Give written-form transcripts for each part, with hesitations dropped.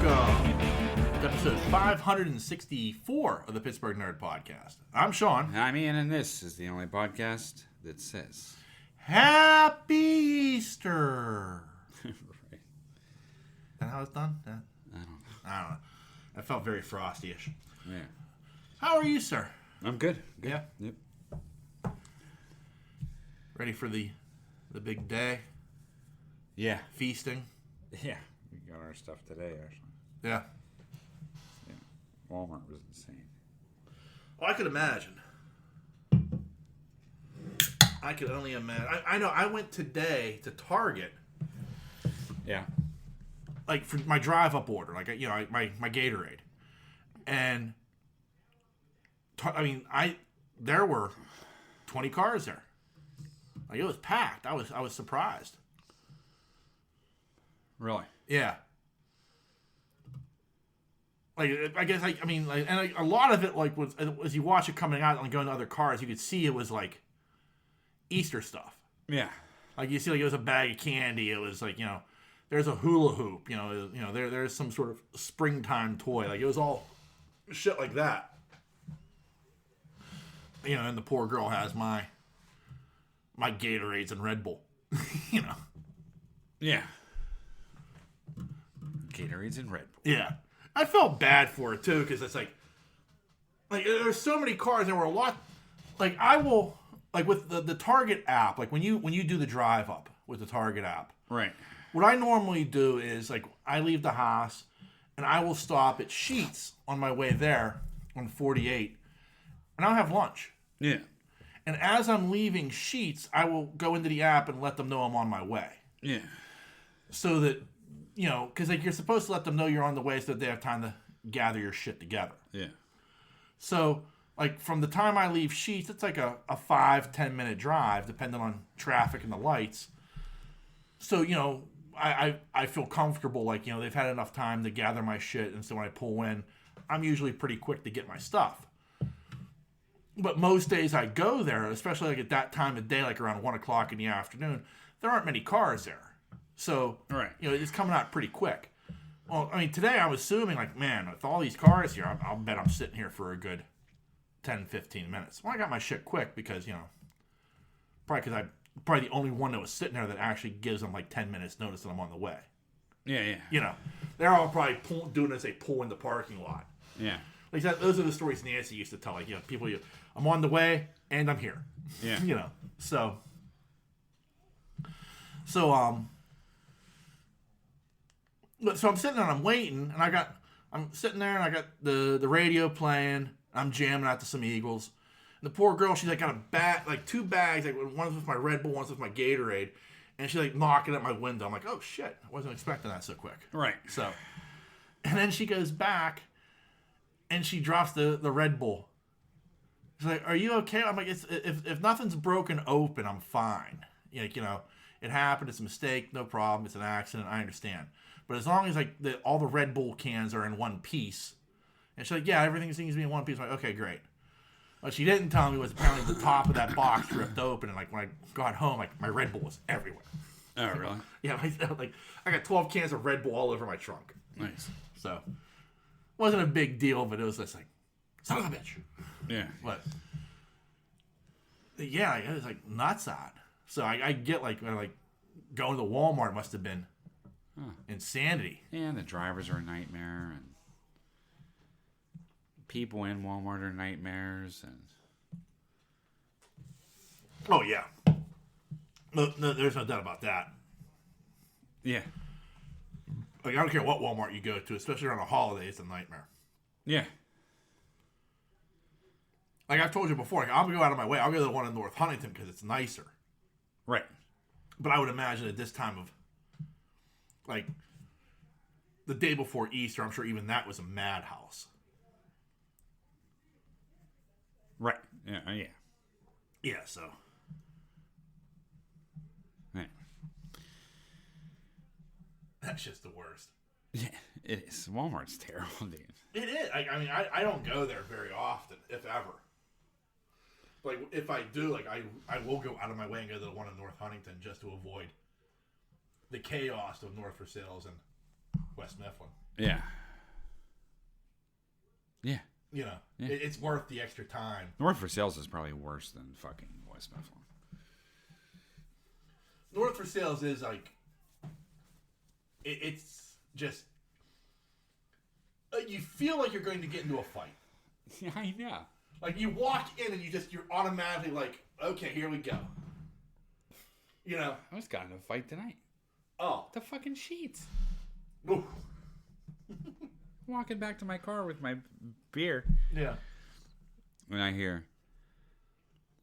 welcome to episode 564 of the Pittsburgh Nerd Podcast. I'm Sean. I'm Ian, and this is the only podcast that says Happy Easter. right. Is that how it's done? Yeah. I don't know. I don't know. That felt very frosty-ish. Yeah. How are you, sir? I'm good. Yeah. Yep. Ready for the big day? Yeah. Feasting? Yeah. We got our stuff today, actually. Yeah. Yeah. Walmart was insane. Well, I could imagine. I could only imagine. I know. I went today to Target, Yeah. like for my drive-up order, like my Gatorade, and there were 20 cars there. Like it was packed. I was surprised. Really? Yeah. Like I guess a lot of it was as you watch it coming out and going to other cars, you could see it was like Easter stuff. Yeah. Like you see, like it was a bag of candy. It was like there's a hula hoop. There's some sort of springtime toy. Like it was all shit like that. And the poor girl has my Gatorades and Red Bull. Yeah. Gatorades and Red Bull. Yeah, I felt bad for it too because it's like there's so many cars and there were a lot. Like I will with the Target app. Like when you do the drive up with the Target app. Right. What I normally do is I leave the house and I will stop at Sheetz on my way there on 48 and I'll have lunch. Yeah. And as I'm leaving Sheetz, I will go into the app and let them know I'm on my way. Yeah. So that, because you're supposed to let them know you're on the way so that they have time to gather your shit together. Yeah. So, from the time I leave Sheetz, it's like a 5-10 minute drive, depending on traffic and the lights. So, I feel comfortable, they've had enough time to gather my shit, and so when I pull in, I'm usually pretty quick to get my stuff. But most days I go there, especially at that time of day, around 1 o'clock in the afternoon, there aren't many cars there. So, right. It's coming out pretty quick. Well, today I was assuming, with all these cars here, I'll bet I'm sitting here for a good 10, 15 minutes. Well, I got my shit quick because, probably because I'm probably the only one that was sitting there that actually gives them 10 minutes notice that I'm on the way. Yeah, yeah. They're all probably doing it as they pull in the parking lot. Yeah. Those are the stories Nancy used to tell. People, I'm on the way and I'm here. Yeah. So I'm sitting there and I'm waiting, and I'm sitting there and I got the radio playing. I'm jamming out to some Eagles. And the poor girl, she's got a bag, two bags, one's with my Red Bull, one's with my Gatorade, and she's knocking at my window. I'm like, oh shit, I wasn't expecting that so quick. Right. So, and then she goes back, and she drops the Red Bull. She's like, are you okay? I'm like, if nothing's broken open, I'm fine. It happened. It's a mistake. No problem. It's an accident. I understand. But as long as all the Red Bull cans are in one piece, and she's like, yeah, everything seems to be in one piece. I'm like, okay, great. What she didn't tell me was apparently the top of that box ripped open, and when I got home, my Red Bull was everywhere. Oh, really? Yeah, I got 12 cans of Red Bull all over my trunk. Nice. So, wasn't a big deal, but it was just son of a bitch. Yeah. But yeah, it was nuts out. So I get going to Walmart must have been insanity. Yeah, and the drivers are a nightmare, and people in Walmart are nightmares, and oh yeah, no, there's no doubt about that. Yeah. I don't care what Walmart you go to, especially around the holidays, it's a nightmare. Yeah. I've told you before, I'm gonna go out of my way. I'll go to the one in North Huntington because it's nicer. Right. But I would imagine at this time of the day before Easter, I'm sure even that was a madhouse. Right. Yeah. Yeah. Yeah. So. Yeah. That's just the worst. Yeah, it is. Walmart's terrible, dude. It is. I don't go there very often, if ever. If I do, I will go out of my way and go to the one in North Huntington just to avoid the chaos of North for Sales and West Mifflin. Yeah. Yeah. You know, Yeah. it's worth the extra time. North for Sales is probably worse than fucking West Buffalo. North for Sales is like, it's just, you feel like you're going to get into a fight. Yeah, I know. Like you walk in and you're automatically like, okay, here we go. You know. I almost got in a fight tonight. Oh. The fucking sheets. Oof. Walking back to my car with my beer. Yeah. When I hear,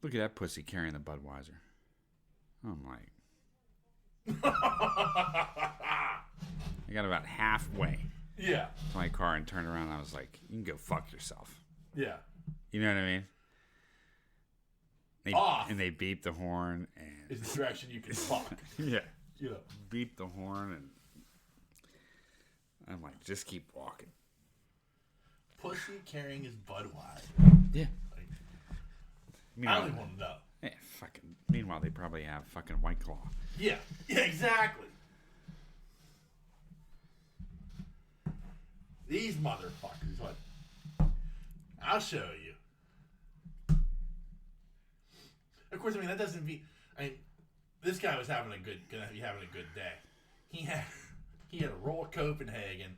look at that pussy carrying the Budweiser. I'm like, I got about halfway Yeah. to my car and turned around and I was like, you can go fuck yourself. Yeah. You know what I mean? Off. And they beep the horn and Is the direction you can fuck. yeah. You know. Beep the horn and I'm like, just keep walking. Pussy carrying his Budweiser. Yeah. Like, I Meanwhile, don't even want to know. yeah, fucking. Meanwhile, they probably have fucking White Claw. Yeah. Yeah, exactly. These motherfuckers, what? I'll show you. Of course, I mean that doesn't mean. I mean, this guy was gonna be having a good day. He had a roll of Copenhagen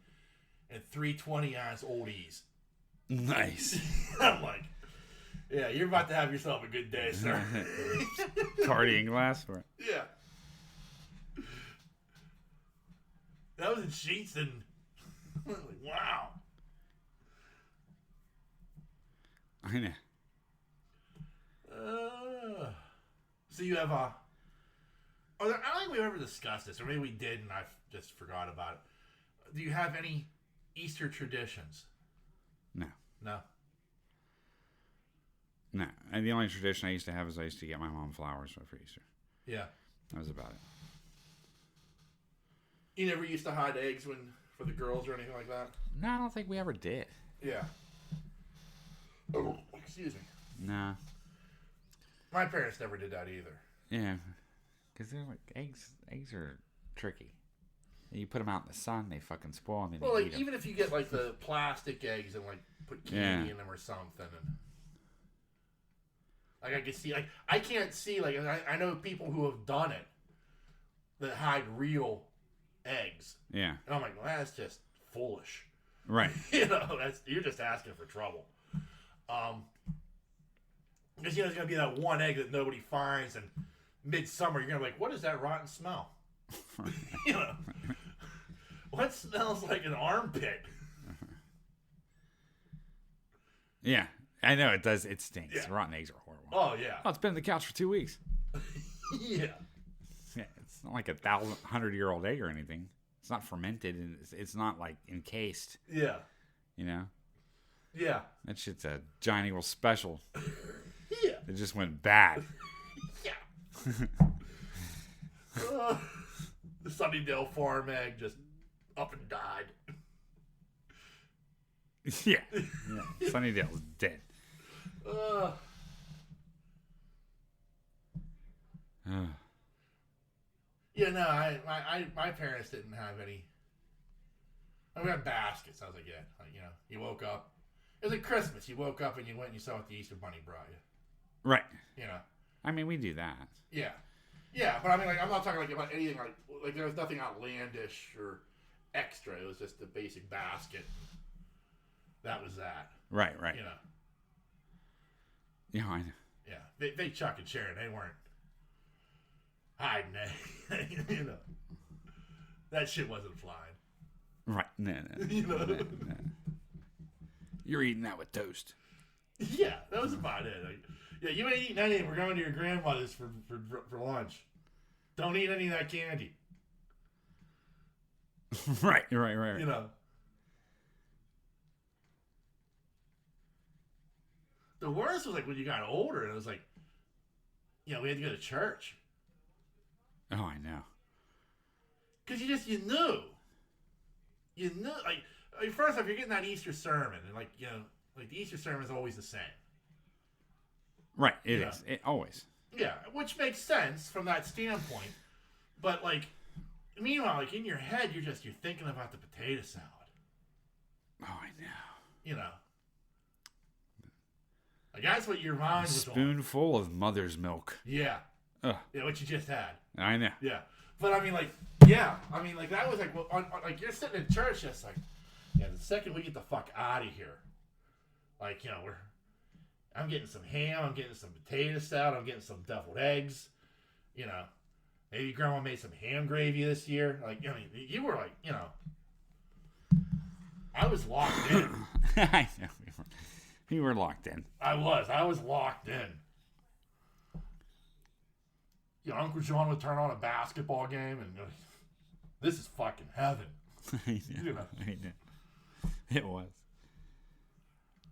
and 320 ounce oldies. Nice. I'm like, yeah, you're about to have yourself a good day, sir. Cardigan glass for it. Yeah. That was in Sheets and like, wow. I know. So you have I don't think we've ever discussed this, or maybe we did and I just forgot about it. Do you have any Easter traditions? No. No. No. And the only tradition I used to have is I used to get my mom flowers for Easter. Yeah. That was about it. You never used to hide eggs for the girls or anything like that? No, I don't think we ever did. Yeah. Oh, excuse me. Nah. My parents never did that either. Yeah. Because they're like, eggs are tricky. You put them out in the sun, they fucking spoil and then Well, you like eat 'em. even if you get like the plastic eggs and like put candy in them or something, and like I can see, like I can't see, like I know people who have done it that hide real eggs, Yeah. and I'm like, well, that's just foolish. Right. You know, you're just asking for trouble. Because you know, there's gonna be that one egg that nobody finds, and midsummer you're gonna be like, what is that rotten smell? You know, what smells like an armpit? Yeah. I know it does. It stinks. Yeah. Rotten eggs are horrible. Oh yeah, Oh, it's been on the couch for 2 weeks. yeah, Yeah, it's not like 1,100-year-old egg or anything. It's not fermented and it's not like encased. yeah, You know, yeah, that shit's a Giant Eagle special. yeah, It just went bad. yeah. The Sunnydale farm egg just up and died. Yeah. Sunnydale's dead. Yeah, no, my parents didn't have any. I mean, we had baskets. I was like, yeah, like, you know, you woke up. It was like Christmas. You woke up and you went and you saw what the Easter Bunny brought you. Right. You know. I mean, we do that. Yeah, yeah, but I mean, like, I'm not talking like about anything like there was nothing outlandish or extra. It was just the basic basket. That was that. Right. You know. Yeah, I know. Yeah, they Chuck and Sharon, they weren't hiding anything. You know, that shit wasn't flying. Right. No. You know. No. You're eating that with toast. Yeah, that was about it. Like, yeah, you ain't eating anything. We're going to your grandmother's for lunch. Don't eat any of that candy. Right. You know. The worst was like when you got older and it was like, you know, we had to go to church. Oh, I know. Because you knew. You knew. Like, first off, you're getting that Easter sermon. And like, you know, like the Easter sermon is always the same. Right. It Yeah. is. It always. Yeah, which makes sense from that standpoint. But like, meanwhile, like in your head, you're thinking about the potato salad. Oh, I know. You know. Like, that's what your mind A was on. spoonful of mother's milk. Yeah. Ugh. Yeah, what you just had. I know. Yeah. But, I mean, like, yeah. I mean, like, that was like, well, like, you're sitting in church just like, yeah, the second we get the fuck out of here, like, you know, I'm getting some ham, I'm getting some potato salad, I'm getting some deviled eggs, you know. Maybe grandma made some ham gravy this year. Like, I mean, you were like, you know, I was locked in. I know. We were locked in. I was locked in. You know, Uncle John would turn on a basketball game and this is fucking heaven. I know. You know. I know. It was.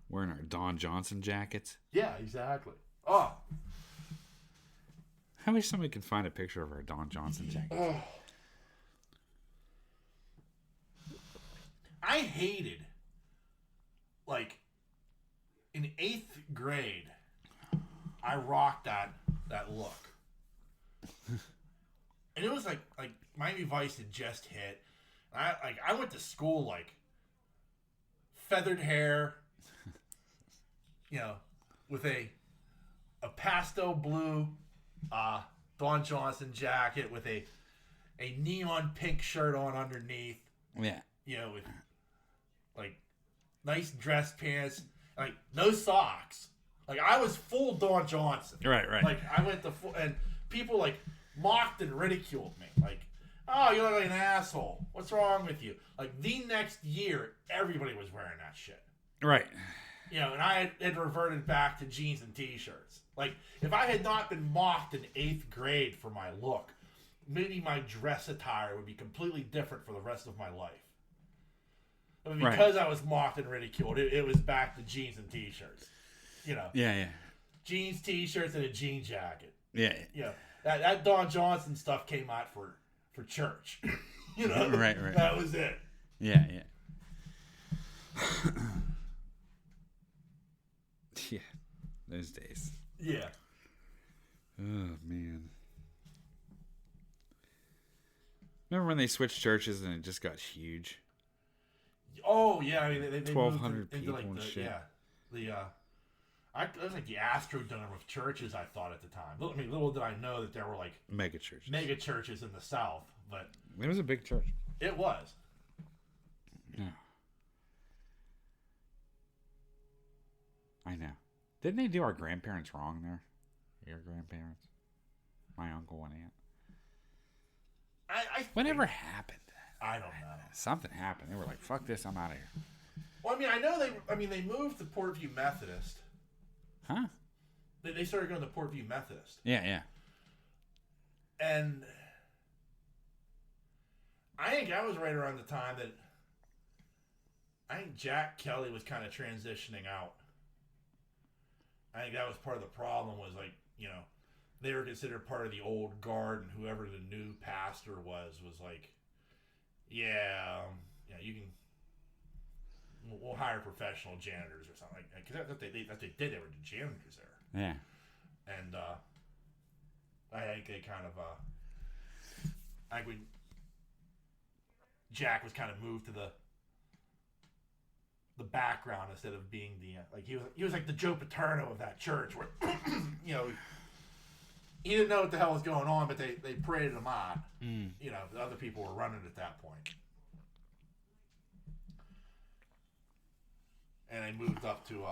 Wearing our Don Johnson jackets. Yeah, exactly. Oh. I wish somebody could find a picture of our Don Johnson jackets. Oh. I hated, like, in 8th grade, I rocked that look. And it was like Miami Vice had just hit. I went to school like feathered hair, you know, with a pastel blue Don Johnson jacket with a neon pink shirt on underneath. Yeah. You know, with like nice dress pants, like no socks. Like I was full Don Johnson. Right. Like I went to full, and people like mocked and ridiculed me. Like, oh, you look like an asshole. What's wrong with you? Like the next year, everybody was wearing that shit. Right. You know, and I had reverted back to jeans and t-shirts. Like, if I had not been mocked in 8th grade for my look, maybe my dress attire would be completely different for the rest of my life. I mean, because I was mocked and ridiculed, it was back to jeans and t-shirts. You know? Yeah. Jeans, t-shirts, and a jean jacket. Yeah. You know, that Don Johnson stuff came out for church. You know? Right. That was it. Yeah. Yeah. Those days. Yeah. Oh, man. Remember when they switched churches and it just got huge? Oh, yeah. I mean, they 1,200 moved into people like and the, shit. Yeah. It was like the Astrodome of churches, I thought at the time. I mean, little did I know that there were like Mega churches. mega churches in the South, but It was a big church. it was. Yeah. I know. Didn't they do our grandparents wrong there? Your grandparents? My uncle and aunt. Whatever happened? I don't know. Something happened. They were like, fuck this, I'm out of here. Well, I mean, I know they moved to Portview Methodist. Huh? They started going to Portview Methodist. Yeah. And I think that was right around the time that I think Jack Kelly was kind of transitioning out. I think that was part of the problem was like, you know, they were considered part of the old guard, and whoever the new pastor was like, yeah, you can, we'll hire professional janitors or something like that. Because that's what they did. They were the janitors there. Yeah. And I think they kind of, I think when Jack was kind of moved to the background instead of being the like he was like the Joe Paterno of that church where you know he didn't know what the hell was going on, but they paraded him on. You know, the other people were running at that point. And I moved up to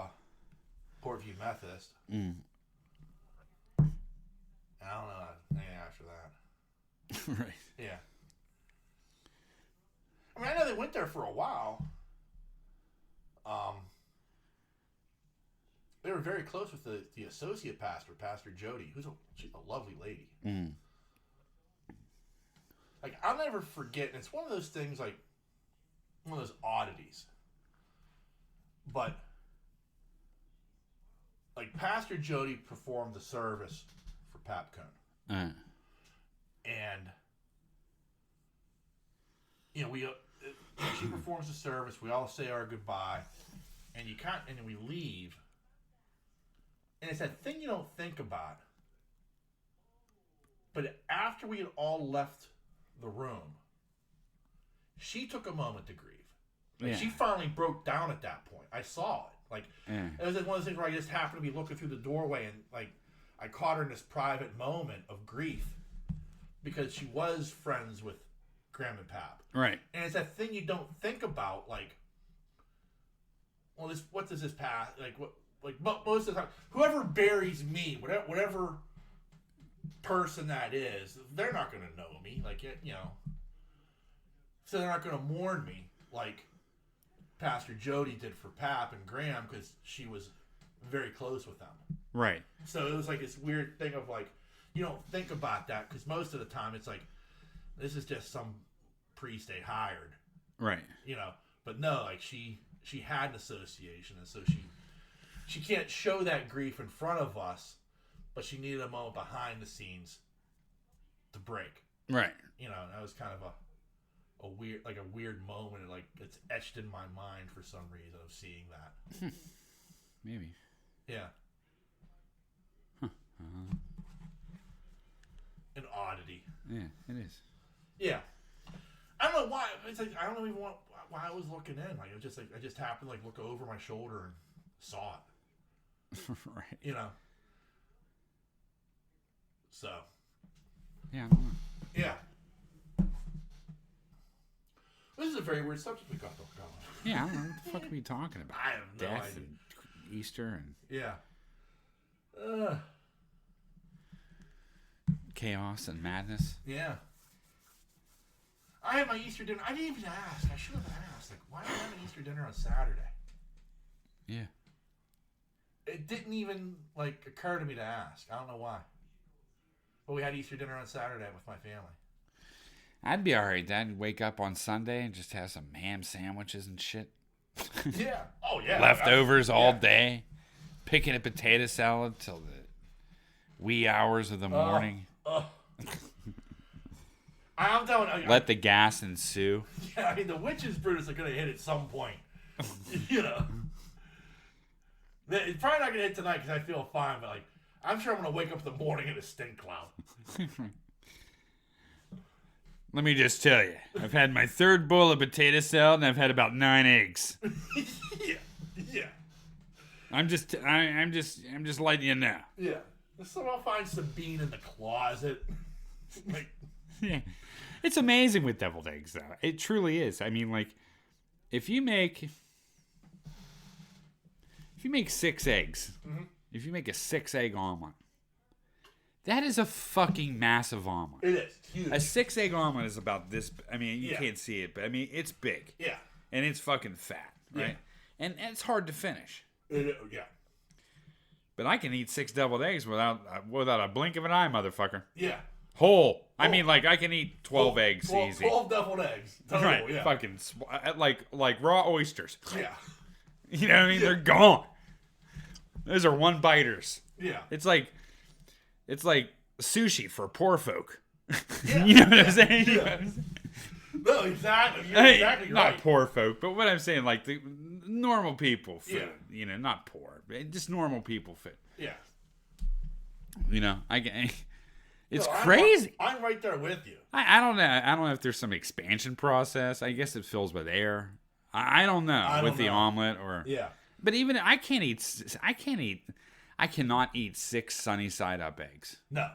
Portview Methodist. And I don't know anything after that. Right. Yeah. I mean, I know they went there for a while. They were very close with the associate pastor, Pastor Jody, she's a lovely lady. Like, I'll never forget, and it's one of those things, like, one of those oddities. But, like, Pastor Jody performed the service for Papcone. And, you know, she performs the service, we all say our goodbye, and we leave. And it's that thing you don't think about. But after we had all left the room, she took a moment to grieve. Like, Yeah. she finally broke down at that point. I saw it. Like, Yeah. it was like one of those things where I just happened to be looking through the doorway and, like, I caught her in this private moment of grief because she was friends with Graham and Pap. Right. And it's that thing you don't think about, like, well, what does this path, most of the time, whoever buries me, whatever person that is, they're not going to know me, like, you know, so they're not going to mourn me like Pastor Jody did for Pap and Graham because she was very close with them. Right. So it was like this weird thing of like, you don't think about that because most of the time it's like, this is just some priest they hired, Right. you know. But no, like she had an association, and so she can't show that grief in front of us, but she needed a moment behind the scenes to break. Right. You know, and that was kind of a weird moment, and like it's etched in my mind for some reason of seeing that. Maybe. Yeah. An oddity. Yeah, it is. Yeah. I don't know why. It's like I don't even want why I was looking in. Like it was just like I just happened to like look over my shoulder and saw it. Right. You know. So. Yeah. I don't know. Yeah. This is a very weird subject we got going on. Yeah. I don't know what the fuck are we talking about? I have no Death idea. and Easter and Yeah. chaos and madness. Yeah. I had my Easter dinner. I didn't even ask. I should have asked. Like, why did I have an Easter dinner on Saturday? Yeah. It didn't even like occur to me to ask. I don't know why. But we had Easter dinner on Saturday with my family. I'd be alright. I'd wake up on Sunday and just have some ham sandwiches and shit. Yeah. Oh yeah. Leftovers all yeah. day. Picking a potato salad till the wee hours of the morning. I'm telling you. Let the gas ensue. Yeah, I mean the witches Brutus are gonna hit at some point. You know. It's probably not gonna hit tonight because I feel fine, but like I'm sure I'm gonna wake up in the morning in a stink cloud. Let me just tell you, I've had my third bowl of potato salad and I've had about 9 eggs. Yeah. I'm just letting you know. Yeah. So I'll find some bean in the closet. Like, Yeah. It's amazing with deviled eggs, though. It truly is. I mean, like, if you make 6 eggs, if you make a 6-egg omelet, that is a fucking massive omelet. it is. It's huge. A 6-egg omelet is about this. I mean, you Yeah. can't see it, but I mean, it's big. Yeah. And it's fucking fat, right? Yeah. And it's hard to finish. Yeah. But I can eat 6 deviled eggs without a blink of an eye, motherfucker. Yeah. Whole. I mean, like, I can eat 12 eggs 12, easy. 12 deviled eggs. Total, Right. yeah. Fucking, like raw oysters. Yeah. You know what I mean? They're gone. Those are one biters. Yeah. It's like sushi for poor folk. Yeah. You know what I'm saying? Yeah. No, exactly. You're Hey, exactly not right. poor folk, but what I'm saying, like the normal people food. Yeah. You know, not poor, just normal people food. Yeah. You know, it's No, crazy. I'm right there with you. I don't know. I don't know if there's some expansion process. I guess it fills with air. I don't know with the omelet or. Yeah. But even I cannot eat 6 sunny side up eggs. No.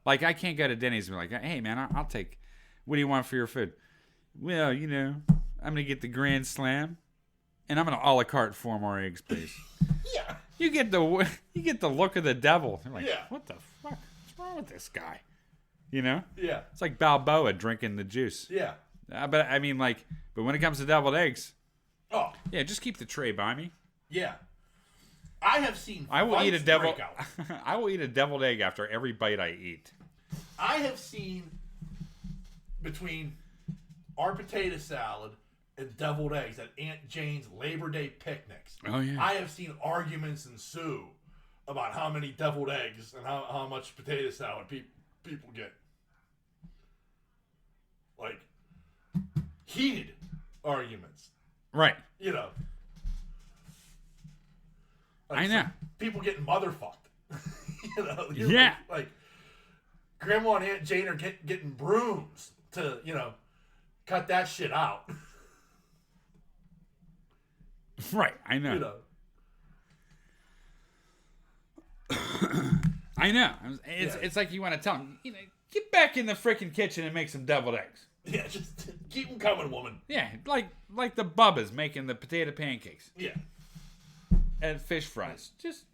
Like I can't go to Denny's and be like, hey man, I'll take. What do you want for your food? Well, you know, I'm gonna get the Grand Slam, and I'm gonna a la carte 4 more eggs, please. Yeah. You get the look of the devil. You're like, Yeah. what the fuck? What's wrong with this guy? You know? Yeah. It's like Balboa drinking the juice. Yeah. But I mean, like, but when it comes to deviled eggs, Oh. yeah, just keep the tray by me. Yeah. I have seen. I will eat a devil. break out. I will eat a deviled egg after every bite I eat. I have seen between our potato salad and deviled eggs at Aunt Jane's Labor Day picnics. Oh, yeah. I have seen arguments ensue about how many deviled eggs and how much potato salad people get. Like heated arguments. Right. You know. Like I know. some people getting motherfucked. You know. Yeah. Like Grandma and Aunt Jane are getting brooms to, you know, cut that shit out. Right, I know. You know. I know. It's like you want to tell them, get back in the freaking kitchen and make some deviled eggs. Yeah, just keep them coming, woman. Yeah, like the Bubba's making the potato pancakes. Yeah. And fish fries. Just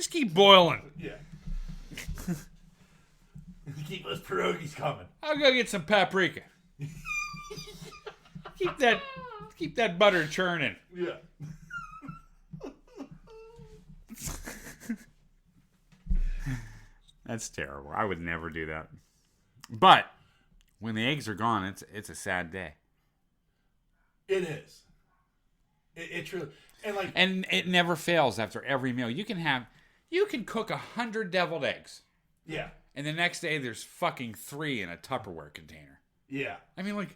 keep boiling. Yeah. Keep those pierogies coming. I'll go get some paprika. keep that butter churning. Yeah. That's terrible. I would never do that. But when the eggs are gone, it's a sad day. It is. It truly, and it never fails after every meal. You can cook 100 deviled eggs. Yeah. And the next day there's fucking 3 in a Tupperware container. Yeah. I mean,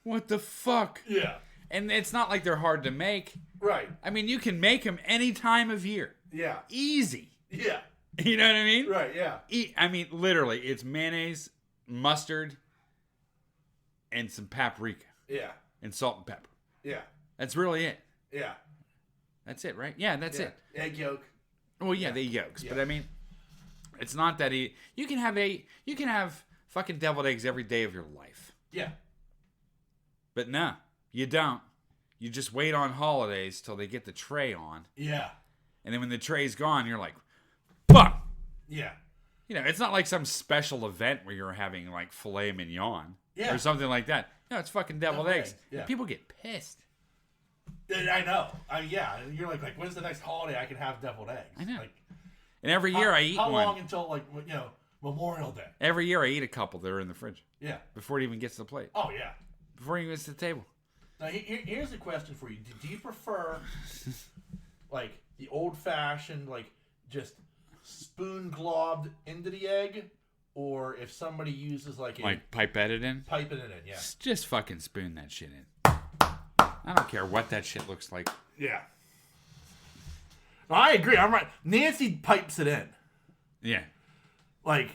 what the fuck? Yeah. And it's not like they're hard to make. Right. I mean, you can make them any time of year. Yeah. Easy. Yeah. You know what I mean? Right, yeah. I mean, literally, it's mayonnaise, mustard, and some paprika. Yeah. And salt and pepper. Yeah. That's really it. Yeah. That's it, right? Yeah, that's it. Egg yolk. Well, yeah, the yolks. Yeah. But I mean, it's not that easy. You can have fucking deviled eggs every day of your life. Yeah. But no, you don't. You just wait on holidays till they get the tray on. Yeah. And then when the tray's gone, you're like, fuck. Yeah. It's not like some special event where you're having like filet mignon Yeah. or something like that. No, it's fucking deviled eggs. Yeah. People get pissed. I know. Yeah. You're like, when's the next holiday I can have deviled eggs? I know. Like, And every year I eat how one. How long until, Memorial Day? Every year I eat a couple that are in the fridge. Yeah. Before it even gets to the plate. Oh, yeah. Before it even gets to the table. Now, here's a question for you. Do you prefer, the old-fashioned, just spoon-globbed into the egg? Or if somebody uses, pipette it in? Piping it in, yeah. Just fucking spoon that shit in. I don't care what that shit looks like. Yeah. No, I agree. I'm right. Nancy pipes it in. Yeah. It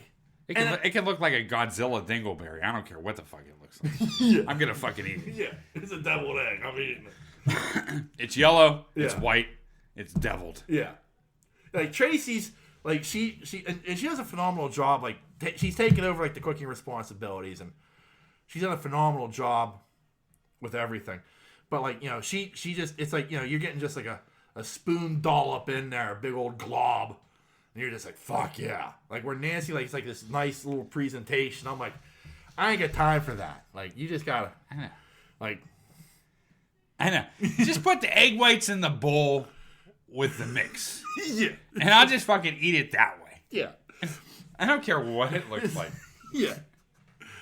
It can look like a Godzilla dingleberry. I don't care what the fuck it looks like. Yeah. I'm gonna fucking eat it. Yeah. It's a deviled egg. I'm eating it. It's yellow. It's Yeah. white. It's deviled. Yeah. Tracy's, she does a phenomenal job. She's taken over, the cooking responsibilities, and she's done a phenomenal job with everything. But, she just, it's you're getting just a spoon dollop in there, a big old glob. And you're just like, fuck yeah. Where Nancy, it's this nice little presentation. I'm like, I ain't got time for that. You just gotta, I know. I know. Just put the egg whites in the bowl with the mix. Yeah. And I'll just fucking eat it that way. Yeah. I don't care what it looks like. Yeah.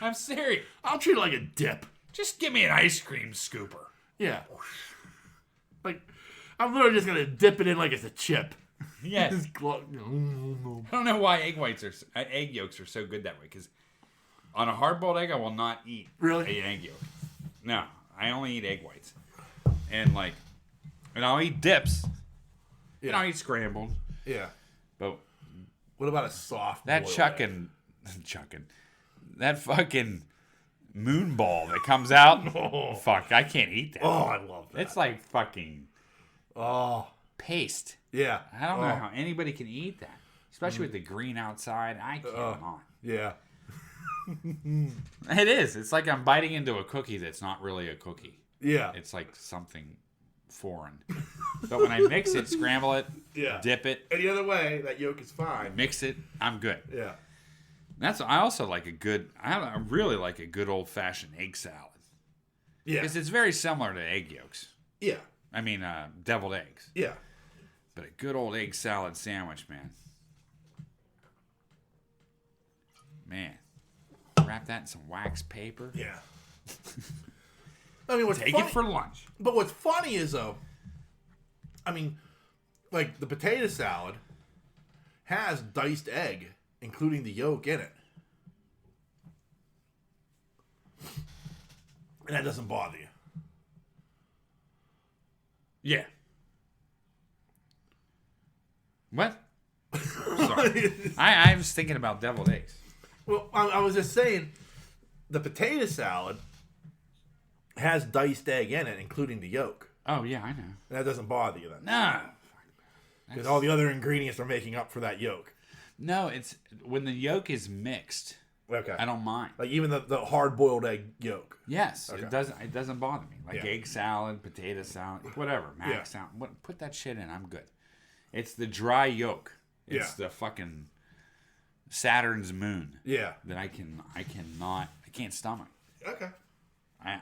I'm serious. I'll treat it like a dip. Just give me an ice cream scooper. Yeah. I'm literally just gonna dip it in like it's a chip. Yes. I don't know why egg yolks are so good that way. Because on a hard-boiled egg, I will not eat Really? an egg yolk. No, I only eat egg whites. And I'll eat dips. Yeah. And I'll eat scrambled. Yeah. But What about a soft that boiled chucking, that fucking moon ball that comes out, Oh. fuck, I can't eat that. egg? Oh, I love that. It's like fucking paste. Yeah. I don't know how anybody can eat that, especially with the green outside. I cannot. Yeah. It is. It's like I'm biting into a cookie that's not really a cookie. Yeah. It's like something foreign. But when I mix it, scramble it, Yeah. dip it, Any other way, that yolk is fine. mix it, I'm good. Yeah. I also like I really like a good old fashioned egg salad. Yeah. Because it's very similar to egg yolks. Yeah. I mean, deviled eggs. Yeah. But a good old egg salad sandwich, man. Man. Wrap that in some wax paper. Yeah. I mean, Take it for lunch. But what's funny is, though, I mean, the potato salad has diced egg, including the yolk in it. And that doesn't bother you. Yeah. What? Sorry. I was thinking about deviled eggs. Well, I was just saying, the potato salad has diced egg in it, including the yolk. Oh yeah, I know. And that doesn't bother you then. Nah. Because all the other ingredients are making up for that yolk. No, it's when the yolk is mixed. Okay. I don't mind. Like even the hard-boiled egg yolk. Yes, Okay. it doesn't bother me. Like Yeah. egg salad, potato salad, whatever, mac Yeah. salad. Put that shit in. I'm good. It's the dry yolk. It's Yeah. the fucking Saturn's moon Yeah. that I can't stomach. Okay. I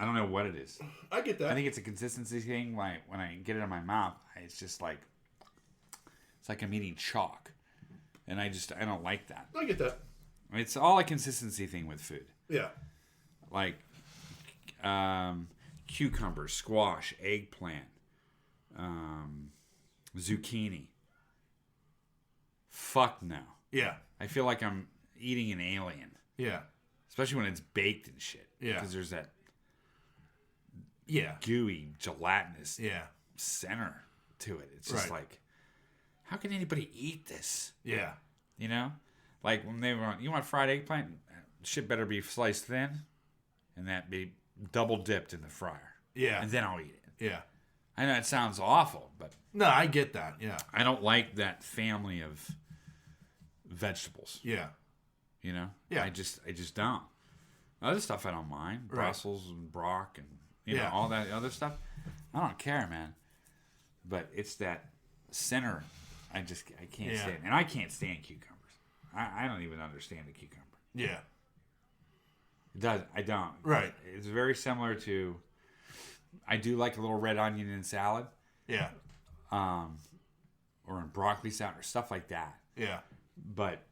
don't know what it is. I get that. I think it's a consistency thing. Like when I get it in my mouth, it's just like I'm eating chalk, and I don't like that. I get that. It's all a consistency thing with food. Yeah. Like cucumber, squash, eggplant, zucchini. Fuck no. Yeah. I feel like I'm eating an alien, Yeah. especially when it's baked and shit. Yeah. Because there's that Yeah. gooey, gelatinous Yeah. center to it. It's just Right. like, how can anybody eat this? Yeah. You know? Like when they want, you want fried eggplant? Shit better be sliced thin and that be double dipped in the fryer. Yeah. And then I'll eat it. Yeah. I know it sounds awful, but No, I get that. Yeah. I don't like that family of vegetables. Yeah. You know? Yeah. I just don't. Other stuff I don't mind. Right. Brussels and brock and you know, Yeah. all that other stuff. I don't care, man. But it's that center I can't Yeah. stand. And I can't stand cucumbers. I don't even understand a cucumber. Yeah. I don't. Right. It's very similar to I do like a little red onion in salad. Yeah. Or in broccoli salad or stuff like that. Yeah. But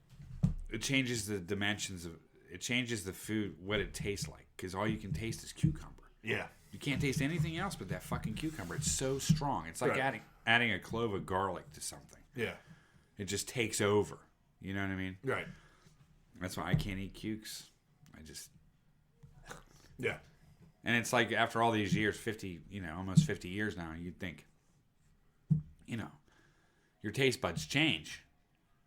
it changes the dimensions of it changes the food what it tastes like because all you can taste is cucumber. Yeah. You can't taste anything else but that fucking cucumber. It's so strong. It's like Right. adding a clove of garlic to something. Yeah. It just takes over. You know what I mean? Right. That's why I can't eat cukes. Yeah. And it's like after all these years, 50, almost 50 years now, you'd think, your taste buds change.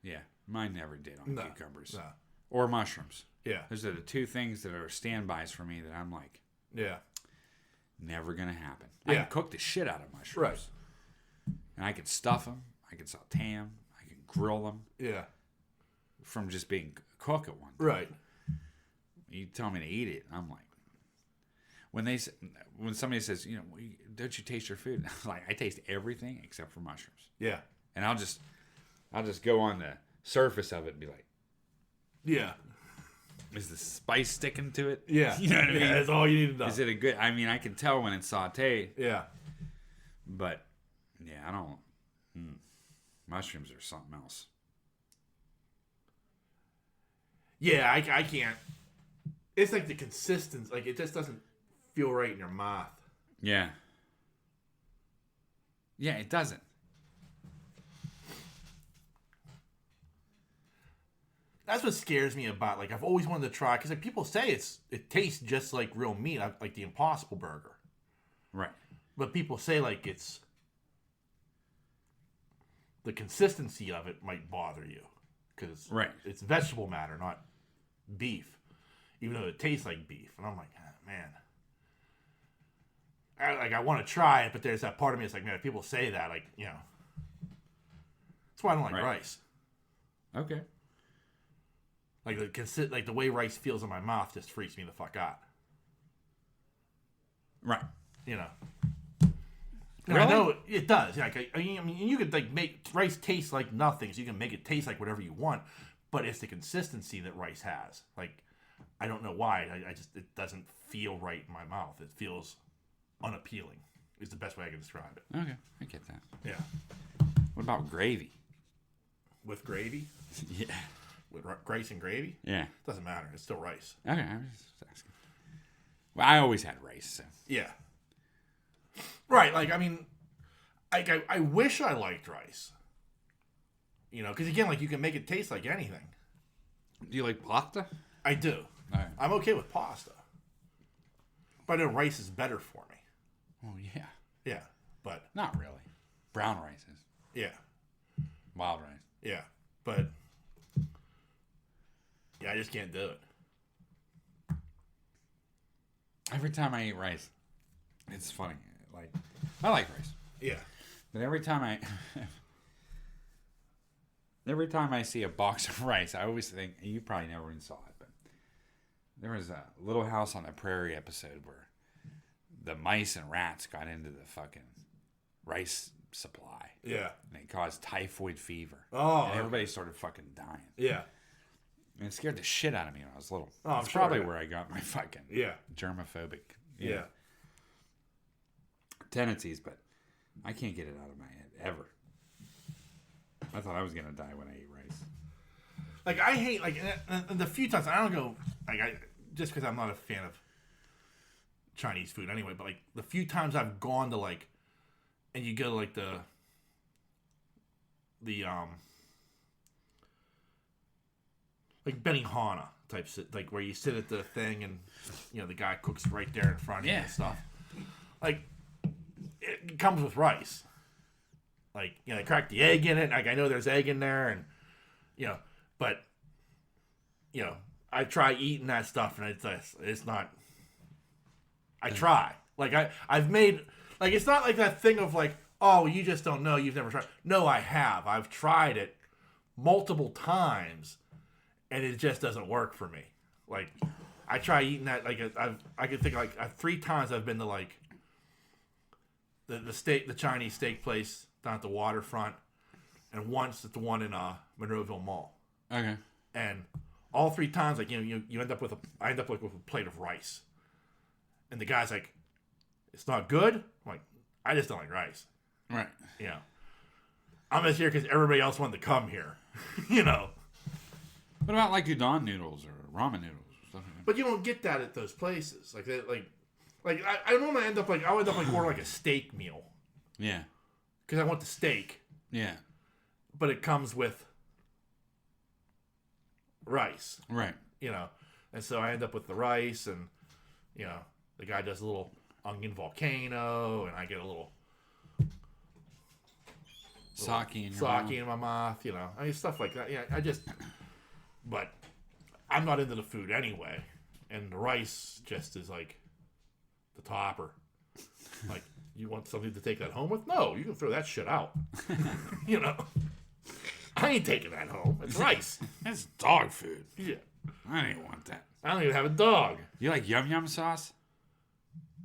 Yeah, mine never did on No. cucumbers. No. Or mushrooms. Yeah. Those are the two things that are standbys for me that I'm like, Yeah. never going to happen. I Yeah. can cook the shit out of mushrooms. Right. And I can stuff them. I can saute them. I can grill them Yeah. from just being cook at one time. Right. You tell me to eat it, I'm like, when somebody says, don't you taste your food? I'm like, I taste everything except for mushrooms. Yeah. And I'll just go on the surface of it and be like, Yeah. is the spice sticking to it? Yeah. You know what I mean? Yeah, that's all you need to know. Is it a good? I mean, I can tell when it's sauteed, Yeah. but yeah, I don't. Mushrooms are something else. Yeah, I can't. It's like the consistency. Like, it just doesn't feel right in your mouth. Yeah. Yeah, it doesn't. That's what scares me about. Like, I've always wanted to try, because like people say it tastes just like real meat, like the Impossible Burger. Right. But people say like it's the consistency of it might bother you, because Right. it's vegetable matter, not beef, even though it tastes like beef. And I'm like, man, I want to try it, but there's that part of me that's like, man, if people say that, like, that's why I don't like Right. rice. Okay. Like the way rice feels in my mouth just freaks me the fuck out. Right. And Really? I know it does. Like, I mean, you could like make rice taste like nothing, so you can make it taste like whatever you want. But it's the consistency that rice has. Like, I don't know why. It doesn't feel right in my mouth. It feels unappealing. Is the best way I can describe it. Okay, I get that. Yeah. What about gravy? With gravy, Yeah. with rice and gravy, Yeah. doesn't matter. It's still rice. Okay, I was just asking. Well, I always had rice, so. Yeah. Right. Like, I mean, I wish I liked rice. Because again, like, you can make it taste like anything. Do you like pasta? I do. All right. I'm okay with pasta. But I know rice is better for me. Oh, yeah. Yeah. But, Not really. Brown rice is. yeah. Wild rice. Yeah. But, yeah, I just can't do it. Every time I eat rice, it's funny. Like, I like rice. Yeah. But every time I see a box of rice, I always think, you probably never even saw it, but there was a Little House on the Prairie episode where the mice and rats got into the fucking rice supply. Yeah. And it caused typhoid fever. Oh. And everybody started fucking dying. Yeah. And it scared the shit out of me when I was little. Oh, That's probably where I got my fucking germophobic tendencies, but I can't get it out of my head ever. I thought I was gonna die when I ate rice. Like I hate and the few times I don't go just because I'm not a fan of Chinese food anyway, but like the few times I've gone to like, and you go to like the like Benihana type sit, like where you sit at the thing and the guy cooks right there in front of you and stuff. Like it comes with rice. Like they crack the egg in it. Like I know there's egg in there, and but I try eating that stuff and it's not. I try. Like I've made like it's not like that thing of like, oh, you just don't know, you've never tried. No, I have. I've tried it multiple times, and it just doesn't work for me. Like I try eating that. Like I can think like 3 times I've been to like the Chinese steak place down at the waterfront, and once at the one in Monroeville Mall. Okay. And all 3 times, like you end up with I end up like with a plate of rice, and the guy's like, "It's not good." I'm like, "I just don't like rice." Right. I'm just here because everybody else wanted to come here. What about like udon noodles or ramen noodles or stuff like that? But you don't get that at those places. Like I normally end up like I'll end up like ordering like a steak meal. Yeah. Because I want the steak. Yeah. But it comes with rice. Right. And so I end up with the rice, and the guy does a little onion volcano, and I get a little sake in my mouth. I mean stuff like that. But I'm not into the food anyway, and the rice just is like the topper. Like, you want something to take that home with? No, you can throw that shit out. I ain't taking that home. It's rice. That's dog food. Yeah. I don't even want that. I don't even have a dog. You like yum yum sauce?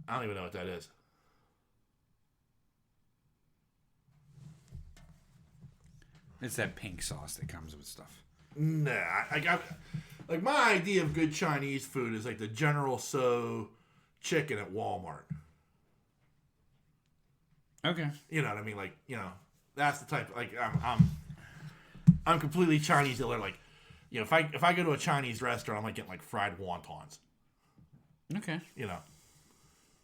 I don't even know what that is. It's that pink sauce that comes with stuff. Nah, I got like my idea of good Chinese food is like the General Tso chicken at Walmart. Okay. You know what I mean? Like, that's the type. Like, I'm completely Chinese. Like, if I go to a Chinese restaurant, I'm like getting like fried wontons. Okay.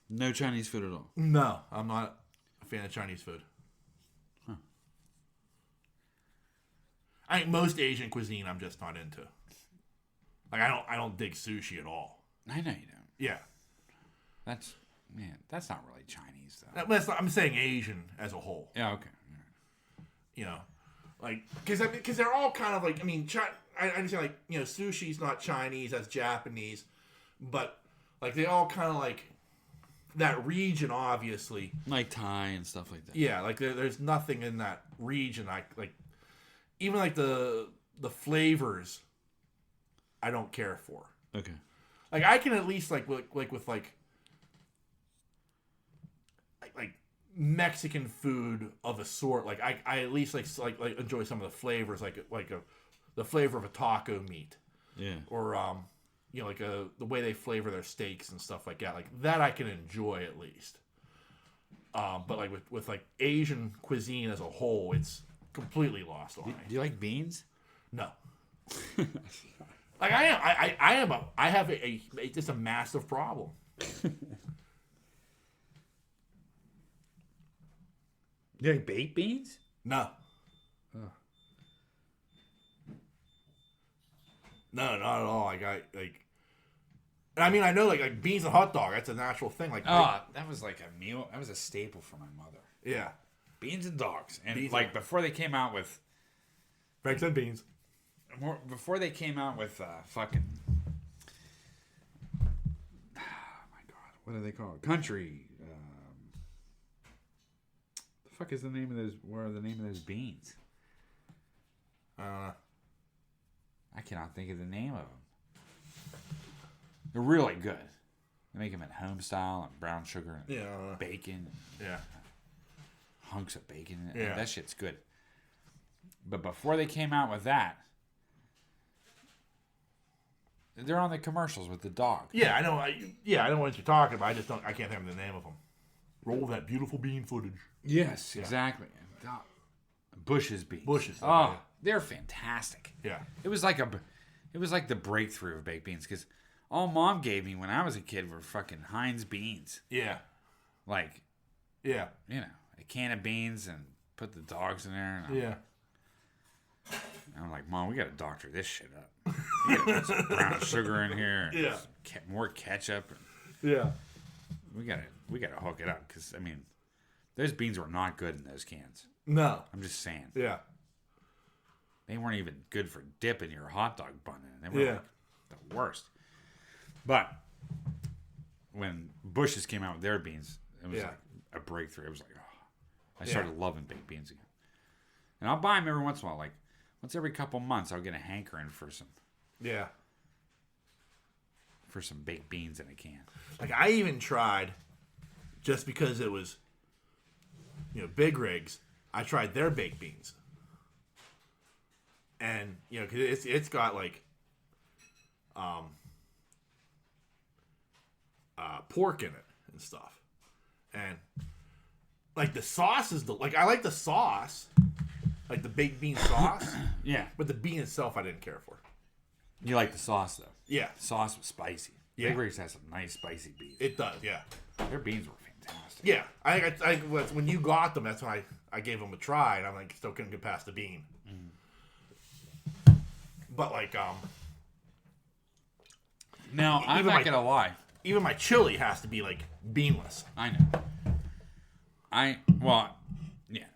No Chinese food at all. No, I'm not a fan of Chinese food. Huh. I think most Asian cuisine I'm just not into. Like I don't dig sushi at all. I know you don't. Yeah. That's not really Chinese though. I'm saying Asian as a whole. Yeah. Okay. Like because they're all kind of like I understand like sushi's not Chinese, that's Japanese, but like they all kind of like that region obviously. Like Thai and stuff like that. Yeah, like there's nothing in that region like even like the flavors I don't care for. Okay. Like I can at least like with like Mexican food of a sort. Like I at least like enjoy some of the flavors the flavor of a taco meat. Yeah. Or the way they flavor their steaks and stuff like that. Like that I can enjoy at least. But like with like Asian cuisine as a whole, it's completely lost on me. Do you like beans? No. Like I have a just a massive problem. You like baked beans? No. Oh. No, not at all. I mean, I know like beans and hot dog. That's a natural thing. Like, that was like a meal. That was a staple for my mother. Yeah, beans and dogs, and beans before they came out with eggs and beans. Before they came out with fucking. Oh my god, what are they called? Country. fuck is the name of those? What are the name of those beans? I cannot think of the name of them. They're really good. They make them at home style and brown sugar and bacon. Yeah. Hunks of bacon. Yeah. That shit's good. But before they came out with that, they're on the commercials with the dog. Yeah, I know. I know what you're talking about. I can't think of the name of them. Roll that beautiful bean footage. Yes, exactly. Bush's beans. Bush's. Oh, they're fantastic. Yeah. It was like the breakthrough of baked beans because all Mom gave me when I was a kid were fucking Heinz beans. Yeah. Like, yeah, a can of beans and put the dogs in there. And I'm like, Mom, we got to doctor this shit up. We got to put some brown sugar in here. And more ketchup. Yeah. We gotta hook it up because those beans were not good in those cans. No. I'm just saying. Yeah. They weren't even good for dipping your hot dog bun in. They were like the worst. But when Bush's came out with their beans, it was like a breakthrough. It was like, I started loving baked beans again. And I'll buy them every once in a while. Like once every couple months, I'll get a hankering for some baked beans in a can. Like I even tried, just because it was, Big Rigs. I tried their baked beans, and because it's got like, pork in it and stuff, and like the sauce is I like the sauce, like the baked bean sauce. Yeah, but the bean itself I didn't care for. You like the sauce though. Yeah, the sauce was spicy. Yeah. Big Rigs has some nice spicy beans. It does, yeah. Their beans were fantastic. Yeah, I when you got them, that's when I gave them a try, and I'm like, still couldn't get past the bean. But like, now I'm not gonna lie. Even my chili has to be like beanless. I know.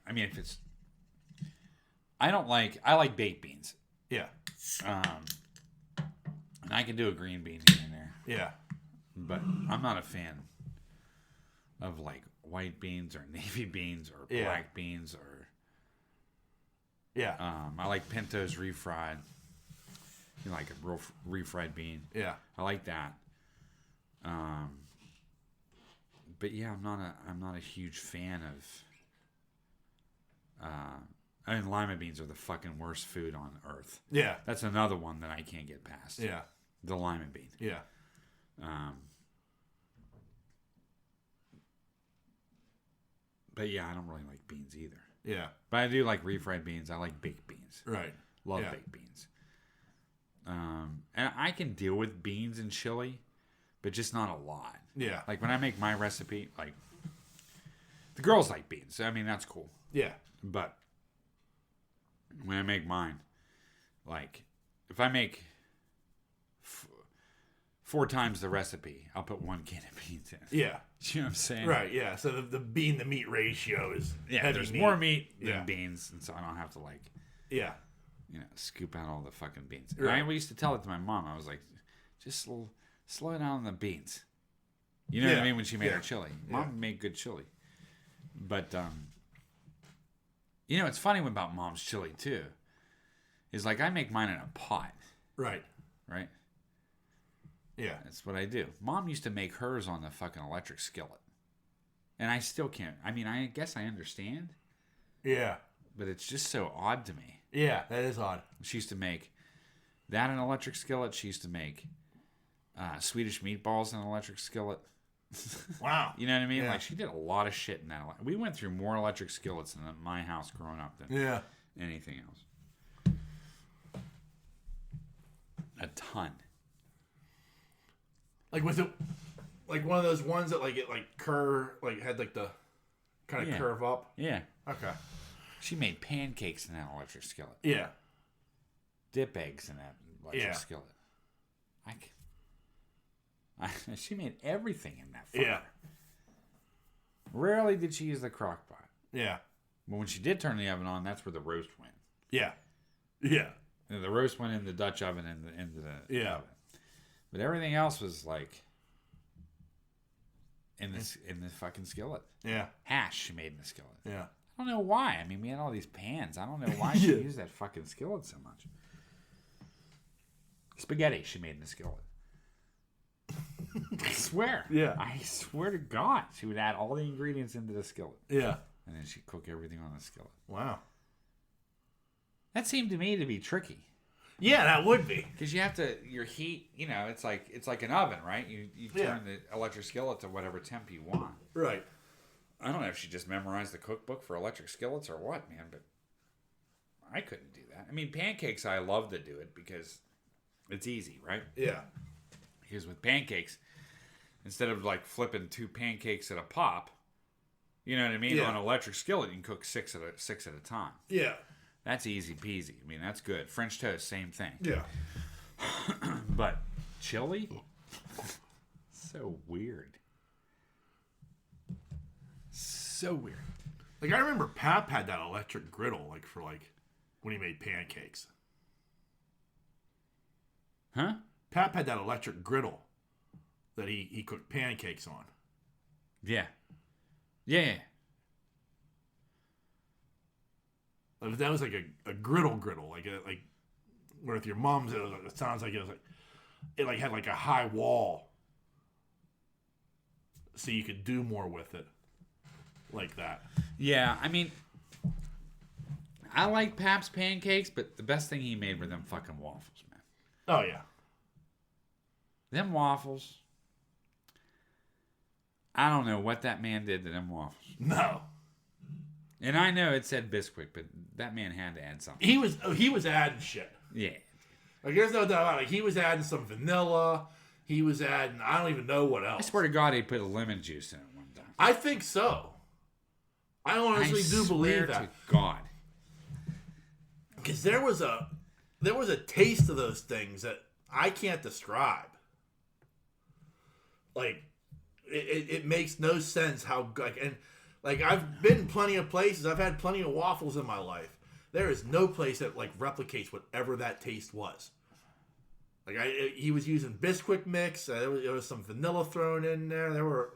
If it's, I like baked beans. Yeah. And I can do a green bean here and there. Yeah. But I'm not a fan of like white beans or navy beans or black beans or. Yeah. I like pintos refried. Like a real refried bean. Yeah. I like that. But yeah, I'm not a huge fan of. Lima beans are the fucking worst food on earth. Yeah. That's another one that I can't get past. Yeah. The lima bean. Yeah. But yeah, I don't really like beans either. Yeah. But I do like refried beans. I like baked beans. Right. Love baked beans. And I can deal with beans and chili, but just not a lot. Yeah. Like when I make my recipe, like the girls like beans. That's cool. Yeah. But when I make mine, like if I make 4 times the recipe, I'll put 1 can of beans in. Yeah. You know what I'm saying? Right, yeah. So the bean to meat ratio is there's meat. more meat than beans, and so I don't have to scoop out all the fucking beans. Right. And we used to tell it to my mom. I was like, just slow down on the beans. You know what I mean? When she made her chili. Mom made good chili. But, it's funny about Mom's chili, too. Is like I make mine in a pot. Right. Right? Yeah. That's what I do. Mom used to make hers on the fucking electric skillet. And I still can't. I guess I understand. Yeah. But it's just so odd to me. Yeah, that is odd. She used to make that in an electric skillet. She used to make Swedish meatballs in an electric skillet. Wow. You know what I mean? Yeah. Like she did a lot of shit in that. We went through more electric skillets in my house growing up than anything else. A ton. Like was it like one of those ones that like it like had like the kind of curve up? Yeah. Okay. She made pancakes in that electric skillet. Yeah. Dip eggs in that electric skillet. She made everything in that. Yeah. Rarely did she use the crock pot. Yeah. But when she did turn the oven on, that's where the roast went. Yeah. Yeah. And the roast went in the Dutch oven into the oven. But everything else was like in the fucking skillet. Yeah. Hash she made in the skillet. Yeah. I don't know why. I mean, we had all these pans. I don't know why she used that fucking skillet so much. Spaghetti she made in the skillet. I swear. Yeah. I swear to God. She would add all the ingredients into the skillet. Yeah. And then she'd cook everything on the skillet. Wow. That seemed to me to be tricky. Yeah, that would be. Because you have to, your heat, you know, it's like an oven, right? You turn the electric skillet to whatever temp you want. Right. I don't know if she just memorized the cookbook for electric skillets or what, man, but I couldn't do that. I mean, pancakes, I love to do it because it's easy, right? Yeah. Because with pancakes, instead of like flipping 2 pancakes at a pop, you know what I mean? Yeah. On an electric skillet, you can cook 6 at a time. Yeah. That's easy peasy. I mean, that's good. French toast, same thing. Yeah. But chili? So weird. So weird. Like, I remember Pap had that electric griddle, like, for, like, when he made pancakes. Huh? Pap had that electric griddle that he cooked pancakes on. Yeah. Yeah. Like, that was like a griddle, like where with your mom's, it sounds like it had like a high wall, so you could do more with it, like that. Yeah, I mean, I like Pap's pancakes, but the best thing he made were them fucking waffles, man. Oh yeah. Them waffles. I don't know what that man did to them waffles. No. And I know it said Bisquick, but that man had to add something. He was adding shit. Yeah. Like, there's no doubt about it. Like, he was adding some vanilla. He was adding, I don't even know what else. I swear to God, he put a lemon juice in it one time. I think so. I honestly do believe that. To God. Because there was a taste of those things that I can't describe. Like, it makes no sense how, like, I've been plenty of places. I've had plenty of waffles in my life. There is no place that, like, replicates whatever that taste was. Like, he was using Bisquick mix. There was some vanilla thrown in there. There were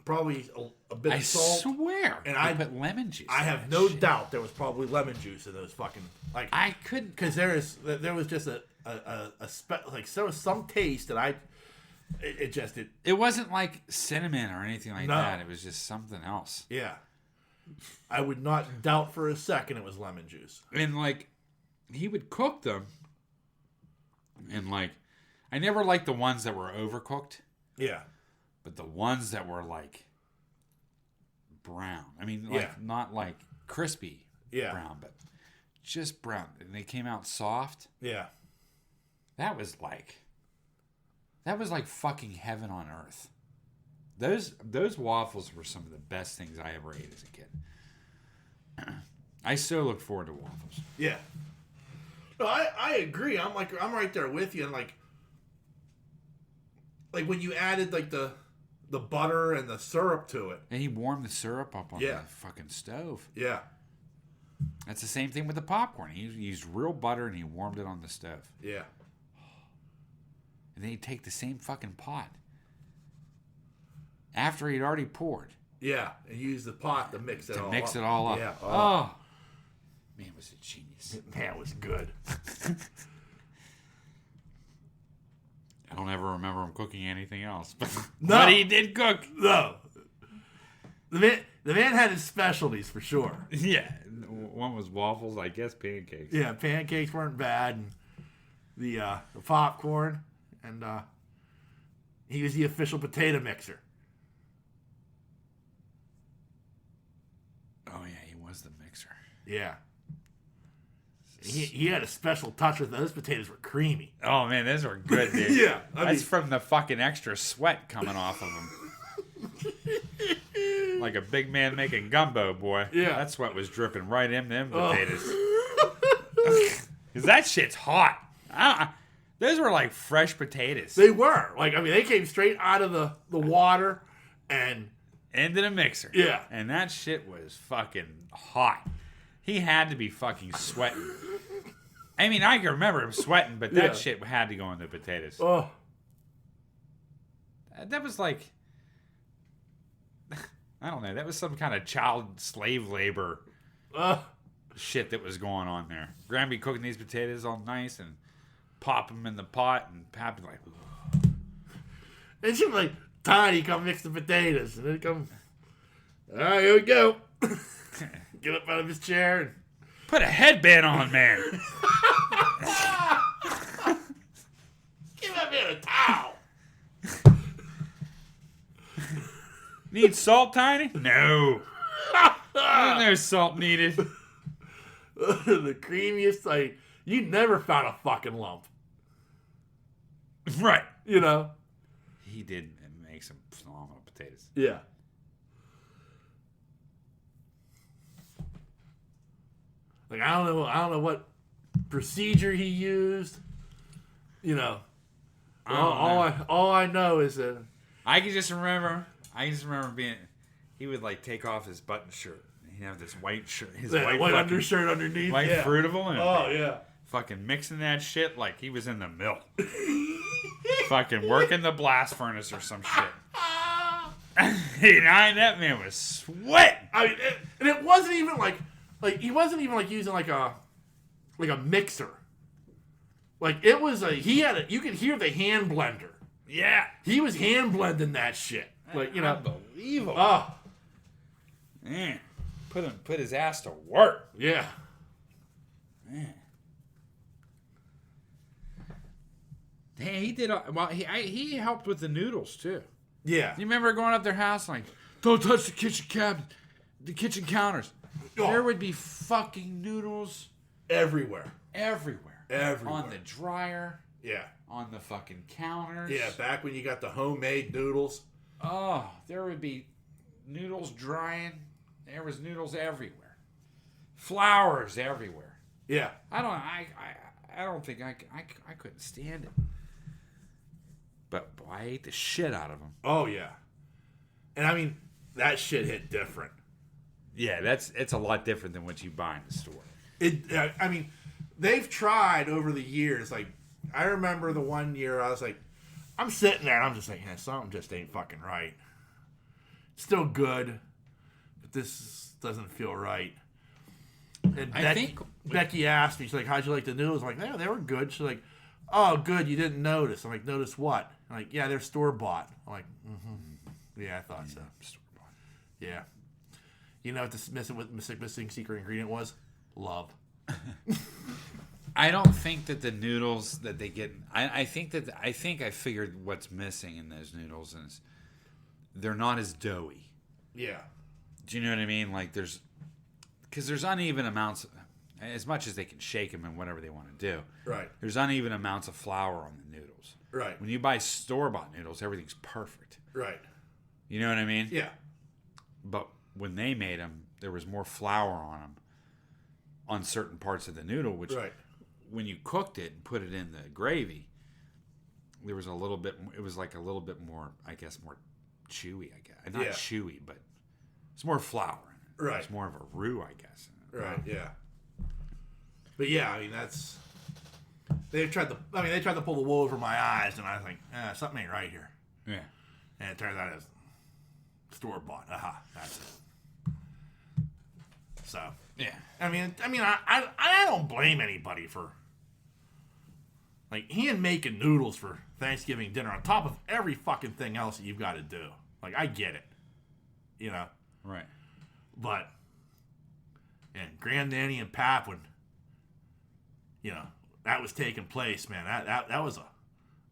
probably a bit of salt. I swear. And I put lemon juice. I have no doubt there was probably lemon juice in those fucking, like. I couldn't. Because there was just there was some taste that It wasn't like cinnamon or anything like No. that. It was just something else. Yeah. I would not doubt for a second it was lemon juice. And like, he would cook them. And like, I never liked the ones that were overcooked. Yeah. But the ones that were like brown. I mean, like, Yeah. not like crispy brown, but just brown. And they came out soft. Yeah. That was like fucking heaven on earth. Those waffles were some of the best things I ever ate as a kid. I so look forward to waffles. Yeah. No, I agree. I'm right there with you. And like when you added like the butter and the syrup to it. And he warmed the syrup up on the fucking stove. Yeah. That's the same thing with the popcorn. He used real butter and he warmed it on the stove. Yeah. And then he'd take the same fucking pot after he'd already poured. Yeah, and use the pot to mix it all up. Yeah. Oh. Man, was a genius. Man, it was good. I don't ever remember him cooking anything else. But, No. But he did cook. No. The man had his specialties for sure. Yeah. One was waffles, I guess pancakes. Yeah, pancakes weren't bad. And the popcorn. And he was the official potato mixer. Oh, yeah, he was the mixer. Yeah. He had a special touch with those potatoes. Were creamy. Oh, man, those were good, dude. Yeah. That's from the fucking extra sweat coming off of them. Like a big man making gumbo, boy. Yeah. That sweat was dripping right in them potatoes. Because that shit's hot. Those were like fresh potatoes. They were. Like, I mean, they came straight out of the water and... into the mixer. Yeah. And that shit was fucking hot. He had to be fucking sweating. I mean, I can remember him sweating, but that shit had to go in the potatoes. Oh. That was like... I don't know. That was some kind of child slave labor shit that was going on there. Gran be cooking these potatoes all nice and pop them in the pot, and Pap like, and she'd be like, Tiny, come mix the potatoes. And then come, all right, here we go. Get up out of his chair and put a headband on, man. give that man a towel. Need salt, Tiny? No. There's salt needed. The creamiest, like, you never found a fucking lump. Right. You know? He did make some phenomenal potatoes. Yeah. Like, I don't know what procedure he used. You know. All I know is that I can just remember being, he would like take off his button shirt. He'd have this white shirt, his white undershirt underneath. White yeah. Fruitable. And oh, yeah. Fucking mixing that shit like he was in the mill. Fucking working the blast furnace or some shit. That man was sweating. I mean, and it wasn't even like he wasn't even like using like a mixer. Like it was you could hear the hand blender. Yeah. He was hand blending that shit. Like, you know. Unbelievable. Oh. Man. Put his ass to work. Yeah. Man. Hey, he did. Well, he helped with the noodles too. Yeah. You remember going up their house like, don't touch the kitchen cabinet, the kitchen counters. Oh. There would be fucking noodles everywhere. On the dryer. Yeah. On the fucking counters. Yeah. Back when you got the homemade noodles. Oh, there would be noodles drying. There was noodles everywhere. Flowers everywhere. Yeah. I don't think I couldn't stand it. But boy, I ate the shit out of them. Oh yeah. And I mean, that shit hit different. Yeah, it's a lot different than what you buy in the store. I mean, they've tried over the years. Like, I remember the one year I was like, I'm sitting there and I'm just like, yeah, something just ain't fucking right. Still good, but this doesn't feel right. And Becky asked me, she's like, how'd you like the noodles? I'm like, yeah, they were good. She's like, oh, good, you didn't notice. I'm like, notice what? I'm like, yeah, they're store-bought. I'm like, yeah, I thought so. Store-bought. Yeah. You know what the missing secret ingredient was? Love. I don't think that the noodles that they get. I think I figured what's missing in those noodles is they're not as doughy. Yeah. Do you know what I mean? Like because there's uneven amounts, as much as they can shake them and whatever they want to do. Right. There's uneven amounts of flour on the noodles. Right. When you buy store-bought noodles, everything's perfect. Right. You know what I mean? Yeah. But when they made them, there was more flour on them on certain parts of the noodle, which when you cooked it and put it in the gravy, there was a little bit. It was like a little bit more, I guess, more chewy. I guess not chewy, but it's more flour in it. Right. It's more of a roux, I guess. Right. Yeah. But yeah, I mean they tried to pull the wool over my eyes, and I was like, something ain't right here. Yeah. And it turns out it's store bought. Aha, that's it. So yeah. I mean, I don't blame anybody for like hand making noodles for Thanksgiving dinner on top of every fucking thing else that you've got to do. Like, I get it, you know. Right. But and Granddaddy and Pap, when you know that was taking place, man, that was a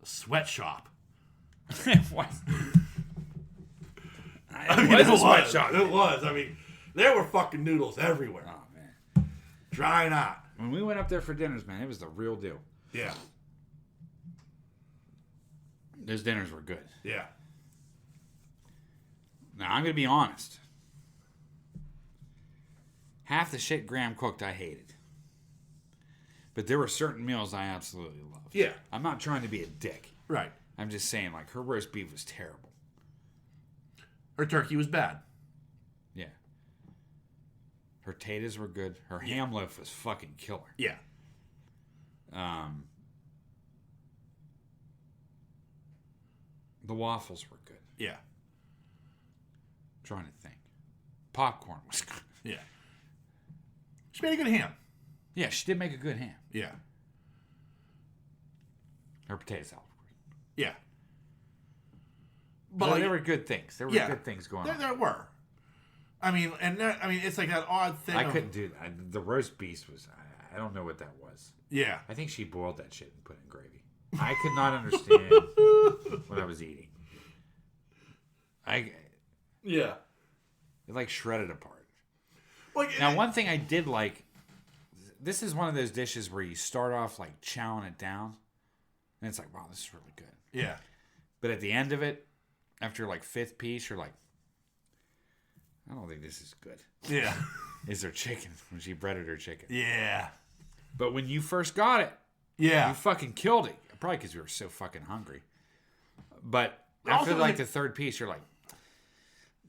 sweatshop. What? It was a sweatshop. It was. I mean, there were fucking noodles everywhere. Oh man, drying out. When we went up there for dinners, man, it was the real deal. Yeah. Those dinners were good. Yeah. Now I'm gonna be honest. Half the shit Graham cooked, I hated. But there were certain meals I absolutely loved. Yeah. I'm not trying to be a dick. Right. I'm just saying, like, her roast beef was terrible. Her turkey was bad. Yeah. Her taters were good. Her ham loaf was fucking killer. Yeah. The waffles were good. Yeah. trying to think. Popcorn was good. Yeah. She made a good ham. Yeah, she did make a good ham. Yeah. Her potato salad. Yeah. But there were good things. There were good things going on. There were. I mean, it's like that odd thing. I couldn't do that. The roast beef was. I don't know what that was. Yeah. I think she boiled that shit and put it in gravy. I could not understand what I was eating. Yeah. It like shredded apart. Like, now, one thing I did like. This is one of those dishes where you start off like chowing it down, and it's like, wow, this is really good. Yeah. But at the end of it, after like fifth piece, you're like, I don't think this is good. Yeah. Is there chicken when she breaded her chicken? Yeah. But when you first got it, yeah, you fucking killed it. Probably because we were so fucking hungry. But after also, like the third piece, you're like,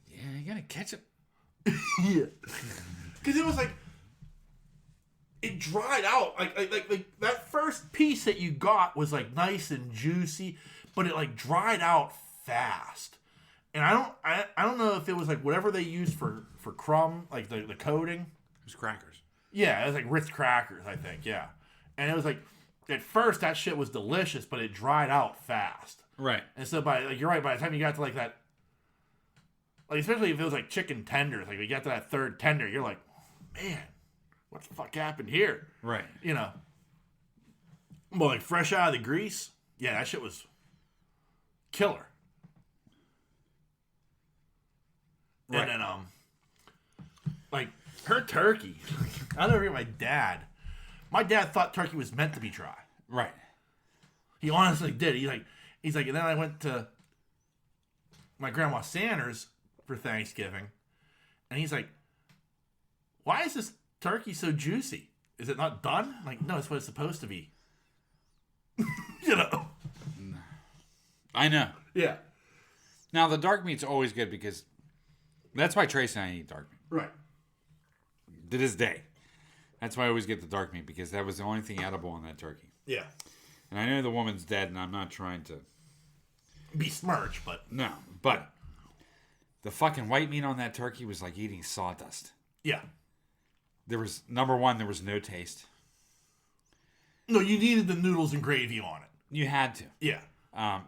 yeah, you gotta ketchup. Yeah. Because it was like, it dried out. Like that first piece that you got was like nice and juicy, but it like dried out fast. And I don't know if it was like whatever they used for crumb, like the coating. It was crackers. Yeah, it was like Ritz crackers, I think. Yeah, and it was like at first that shit was delicious, but it dried out fast. Right. And so you're right. By the time you got to like that, like especially if it was like chicken tenders, like we got to that third tender, you're like, man, what the fuck happened here? Right. You know. Well, like fresh out of the grease, yeah, that shit was killer. Right. And then like her turkey, I never hear my dad. My dad thought turkey was meant to be dry. Right. He honestly did. He's like, and then I went to my grandma Sanders for Thanksgiving, and he's like, why is this turkey so juicy? Is it not done? I'm like, no, it's what it's supposed to be. You know. I know. Yeah. Now the dark meat's always good because that's why Tracy and I eat dark meat. Right. To this day. That's why I always get the dark meat because that was the only thing edible on that turkey. Yeah. And I know the woman's dead and I'm not trying to besmirch, but no, but the fucking white meat on that turkey was like eating sawdust. Yeah. There was number one, there was no taste. No, you needed the noodles and gravy on it. You had to. Yeah.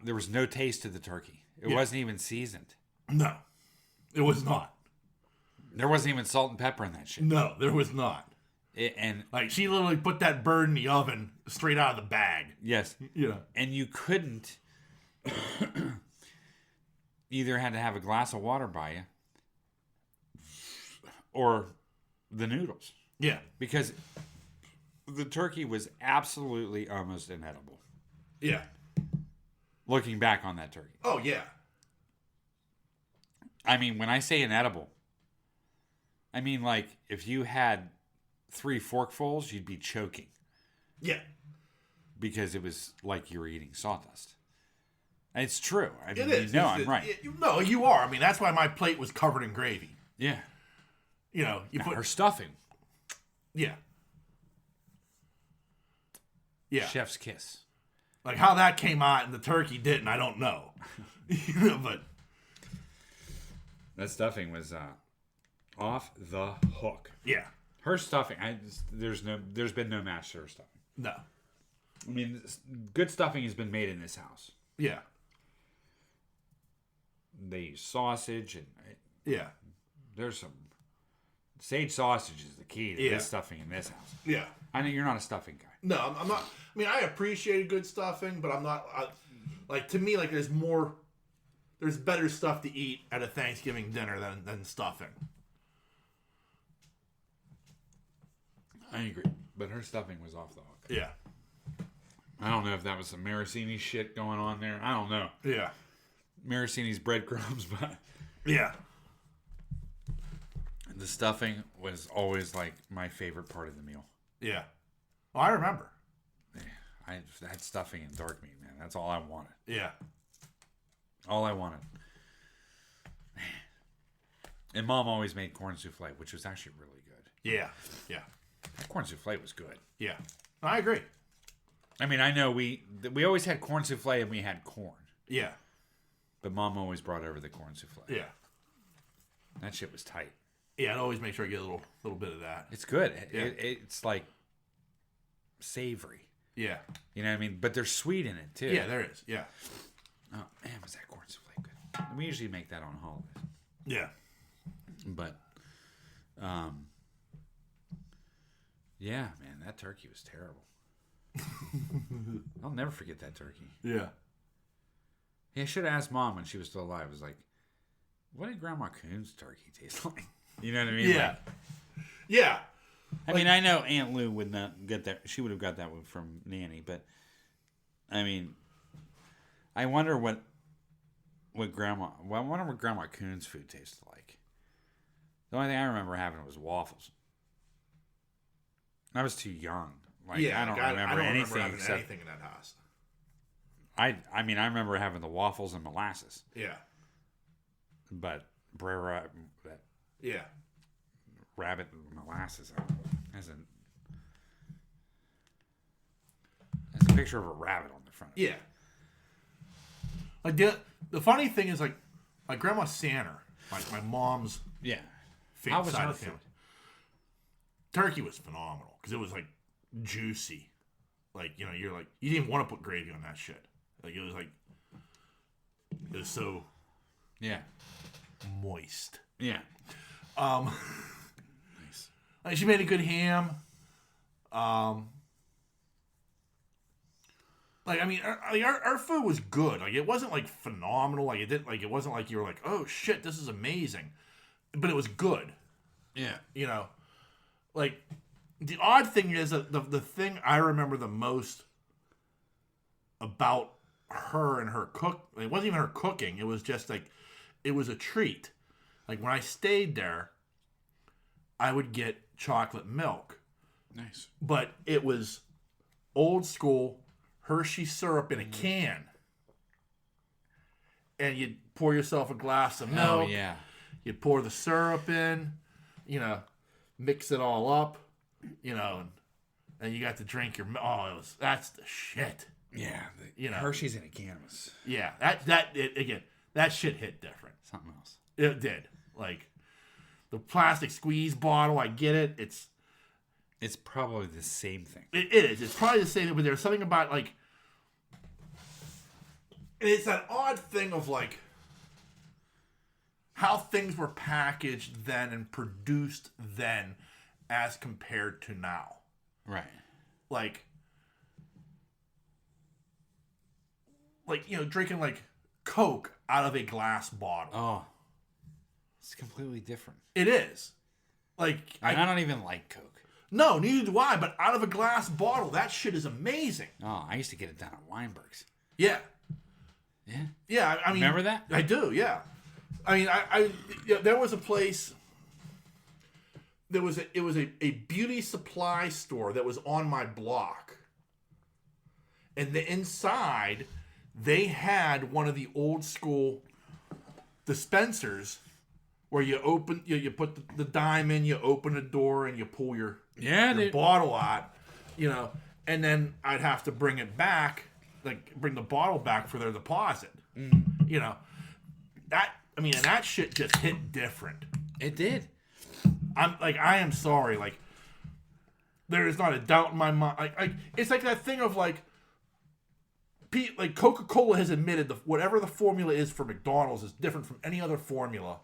There was no taste to the turkey. It wasn't even seasoned. No, it was not. There wasn't even salt and pepper in that shit. No, there was not. And like she literally put that bird in the oven straight out of the bag. Yes. Yeah. And you couldn't either had to have a glass of water by you or the noodles. Yeah. Because the turkey was absolutely almost inedible. Yeah. Looking back on that turkey. Oh, yeah. I mean, when I say inedible, I mean like if you had 3 forkfuls, you'd be choking. Yeah. Because it was like you were eating sawdust. And it's true. I mean, it is. I'm right. No, you are. I mean, that's why my plate was covered in gravy. Yeah. You know, you put her stuffing. Yeah. Yeah. Chef's kiss. Like how that came out and the turkey didn't, I don't know. But that stuffing was off the hook. Yeah. Her stuffing, there's been no match to her stuffing. No. I mean, good stuffing has been made in this house. Yeah. They use sausage and yeah. There's some sage sausage is the key to this stuffing in this house. Yeah. I know you're not a stuffing guy. No, I'm not. I mean, I appreciate good stuffing, but I'm not. Like to me, like there's better stuff to eat at a Thanksgiving dinner than stuffing. I agree, but her stuffing was off the hook. Yeah. I don't know if that was some Maraschini shit going on there. I don't know. Yeah. Maraschini's breadcrumbs, but yeah. The stuffing was always like my favorite part of the meal. Yeah. Oh, I remember. I had stuffing and dark meat, man. That's all I wanted. Yeah. All I wanted. And Mom always made corn souffle, which was actually really good. Yeah. Yeah. That corn souffle was good. Yeah. I agree. I mean, I know we always had corn souffle and we had corn. Yeah. But Mom always brought over the corn souffle. Yeah. That shit was tight. Yeah, I'd always make sure I get a little bit of that. It's good. Yeah. It's like savory. Yeah. You know what I mean? But there's sweet in it too. Yeah, there is. Yeah. Oh man, was that corn souffle good? We usually make that on holidays. Yeah. But, yeah, man, that turkey was terrible. I'll never forget that turkey. Yeah. Yeah, I should have asked Mom when she was still alive. I was like, what did Grandma Coon's turkey taste like? You know what I mean? Yeah. Yeah. I mean, I know Aunt Lou would not get that. She would have got that one from Nanny, but I mean, I wonder what Grandma Coon's food tasted like. The only thing I remember having was waffles. I was too young. Like, Yeah. I don't remember anything having except anything in that house. I mean, I remember having the waffles and molasses, Yeah. but that Yeah. rabbit molasses has a picture of a rabbit on the front. Yeah. Like the funny thing is, like Grandma Sanner, like my mom's Yeah. side of the family. Turkey was phenomenal because it was like juicy. Like, you know, you're like, you didn't want to put gravy on that shit. Like, it was so Yeah. moist. Yeah. Nice. Like, she made a good ham. Like, I mean, our food was good. Like, it wasn't like phenomenal. Like, it wasn't like you were like, oh shit, this is amazing. But it was good. Yeah. You know, like, the odd thing is that the thing I remember the most about her and her cook, it wasn't even her cooking. It was just like, it was a treat. Like, when I stayed there, I would get chocolate milk. Nice. But it was old school Hershey syrup in a can. And you'd pour yourself a glass of milk. Oh, yeah. You'd pour the syrup in, you know, mix it all up, you know, and you got to drink your. Oh, that's the shit. Yeah. You know, Hershey's in a can was Yeah, again, that shit hit different. something else. It did. Like, the plastic squeeze bottle, I get it. It's probably the same thing. It is. It's probably the same, but there's something about, like, it's that odd thing of, like, how things were packaged then and produced then as compared to now. Right. Like, you know, drinking, like, Coke out of a glass bottle. Oh. It's completely different. It is. Like, I don't even like Coke. No, neither do I, but out of a glass bottle, that shit is amazing. Oh, I used to get it down at Weinberg's. Yeah. Yeah. Yeah, I mean... Remember that? I do, yeah. I mean, there was a place... It was a beauty supply store that was on my block. And the inside, they had one of the old school dispensers where you open, you put the dime in, you open the door, and you pull your bottle out, you know, and then I'd have to bring it back, like bring the bottle back for their deposit. You know, and that shit just hit different. It did. I am sorry, like, there is not a doubt in my mind. Like it's like that thing of like Coca-Cola has admitted whatever the formula is for McDonald's is different from any other formula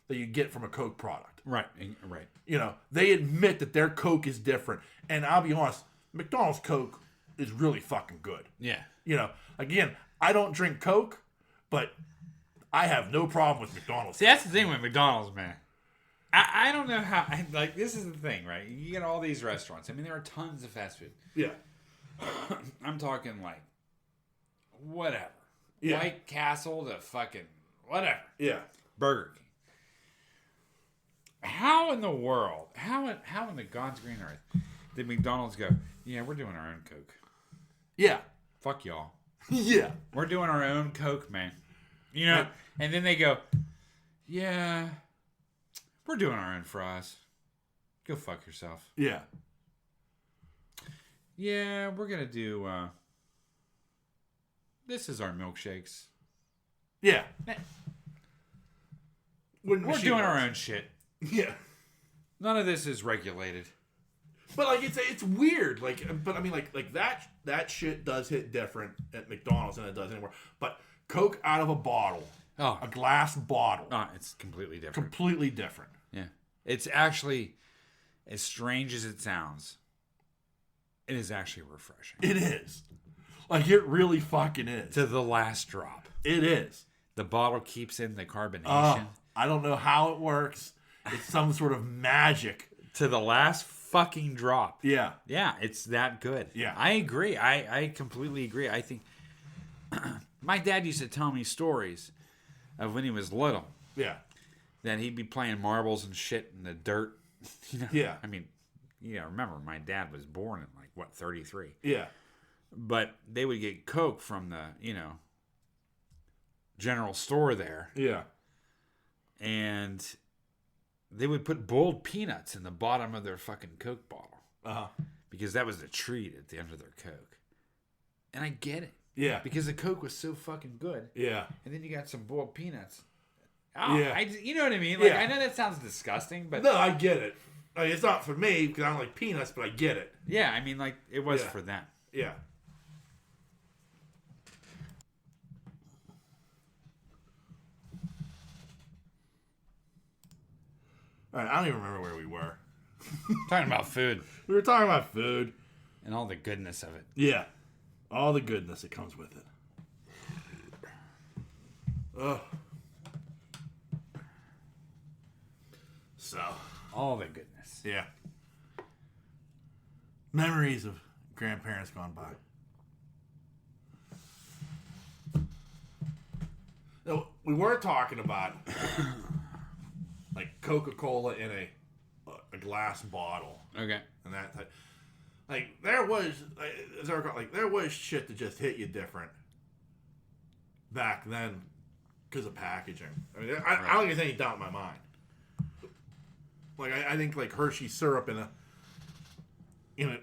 that you get from a Coke product. Right. You know, they admit that their Coke is different. And I'll be honest, McDonald's Coke is really fucking good. Yeah. You know, again, I don't drink Coke, but I have no problem with McDonald's. See, that's the thing with McDonald's, man. I don't know how, like, this is the thing, right? You get all these restaurants. I mean, there are tons of fast food. Yeah. I'm talking, like, whatever. Yeah. White Castle to fucking whatever. Yeah. Burger King. How in the world, how in the God's green earth did McDonald's go, yeah, we're doing our own Coke. Yeah. Fuck y'all. Yeah. We're doing our own Coke, man. You know? Yeah. And then they go, yeah, we're doing our own fries. Go fuck yourself. Yeah. Yeah, we're going to do, this is our milkshakes. Yeah. When We're machine doing our works. own shit. Yeah. None of this is regulated. But like it's weird. Like, but I mean, like that shit does hit different at McDonald's than it does anywhere. But Coke out of a bottle, a glass bottle, It's completely different. completely different. Yeah. It's actually, as strange as it sounds, it is actually refreshing. It is. Like, it really fucking is. To the last drop. It is. The bottle keeps in the carbonation. I don't know how it works. It's some sort of magic. To the last fucking drop. Yeah. Yeah, it's that good. Yeah. I agree. I completely agree. I think my dad used to tell me stories of when he was little. Yeah. That he'd be playing marbles and shit in the dirt. You know? Yeah. I mean, remember my dad was born in 33. Yeah. But they would get Coke from the, general store there. Yeah. And they would put boiled peanuts in the bottom of their fucking Coke bottle. Uh-huh. Because that was the treat at the end of their Coke. And I get it. Yeah. Because the Coke was so fucking good. Yeah. And then you got some boiled peanuts. Oh, Yeah. you know what I mean? Like, Yeah. I know that sounds disgusting, but... No, I get it. I mean, it's not for me because I don't like peanuts, but I get it. Yeah, I mean, it was Yeah. for them. Yeah. All right, I don't even remember where we were. Talking about food. We were talking about food. And all the goodness of it. Yeah. All the goodness that comes with it. Ugh. So. All the goodness. Yeah. Memories of grandparents gone by. No, we weren't talking about like Coca-Cola in a glass bottle Okay. and that type. Like there was, as I recall, like there was shit that just hit you different back then because of packaging. I mean, I don't think there's any doubt in my mind. Like I think like Hershey syrup in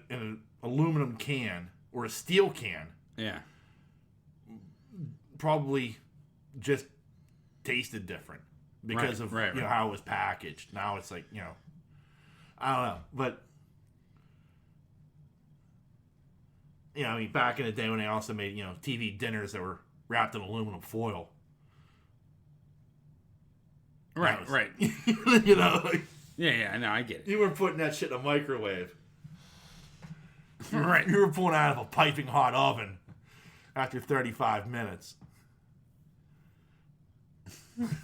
an aluminum can or a steel can Yeah. probably just tasted different because of how it was packaged. Now it's like, I don't know, but I mean, back in the day when they also made, TV dinners that were wrapped in aluminum foil. Right, right. Like, Yeah, no, I get it. you were putting that shit in a microwave. Right. You were pulling out of a piping hot oven after 35 minutes.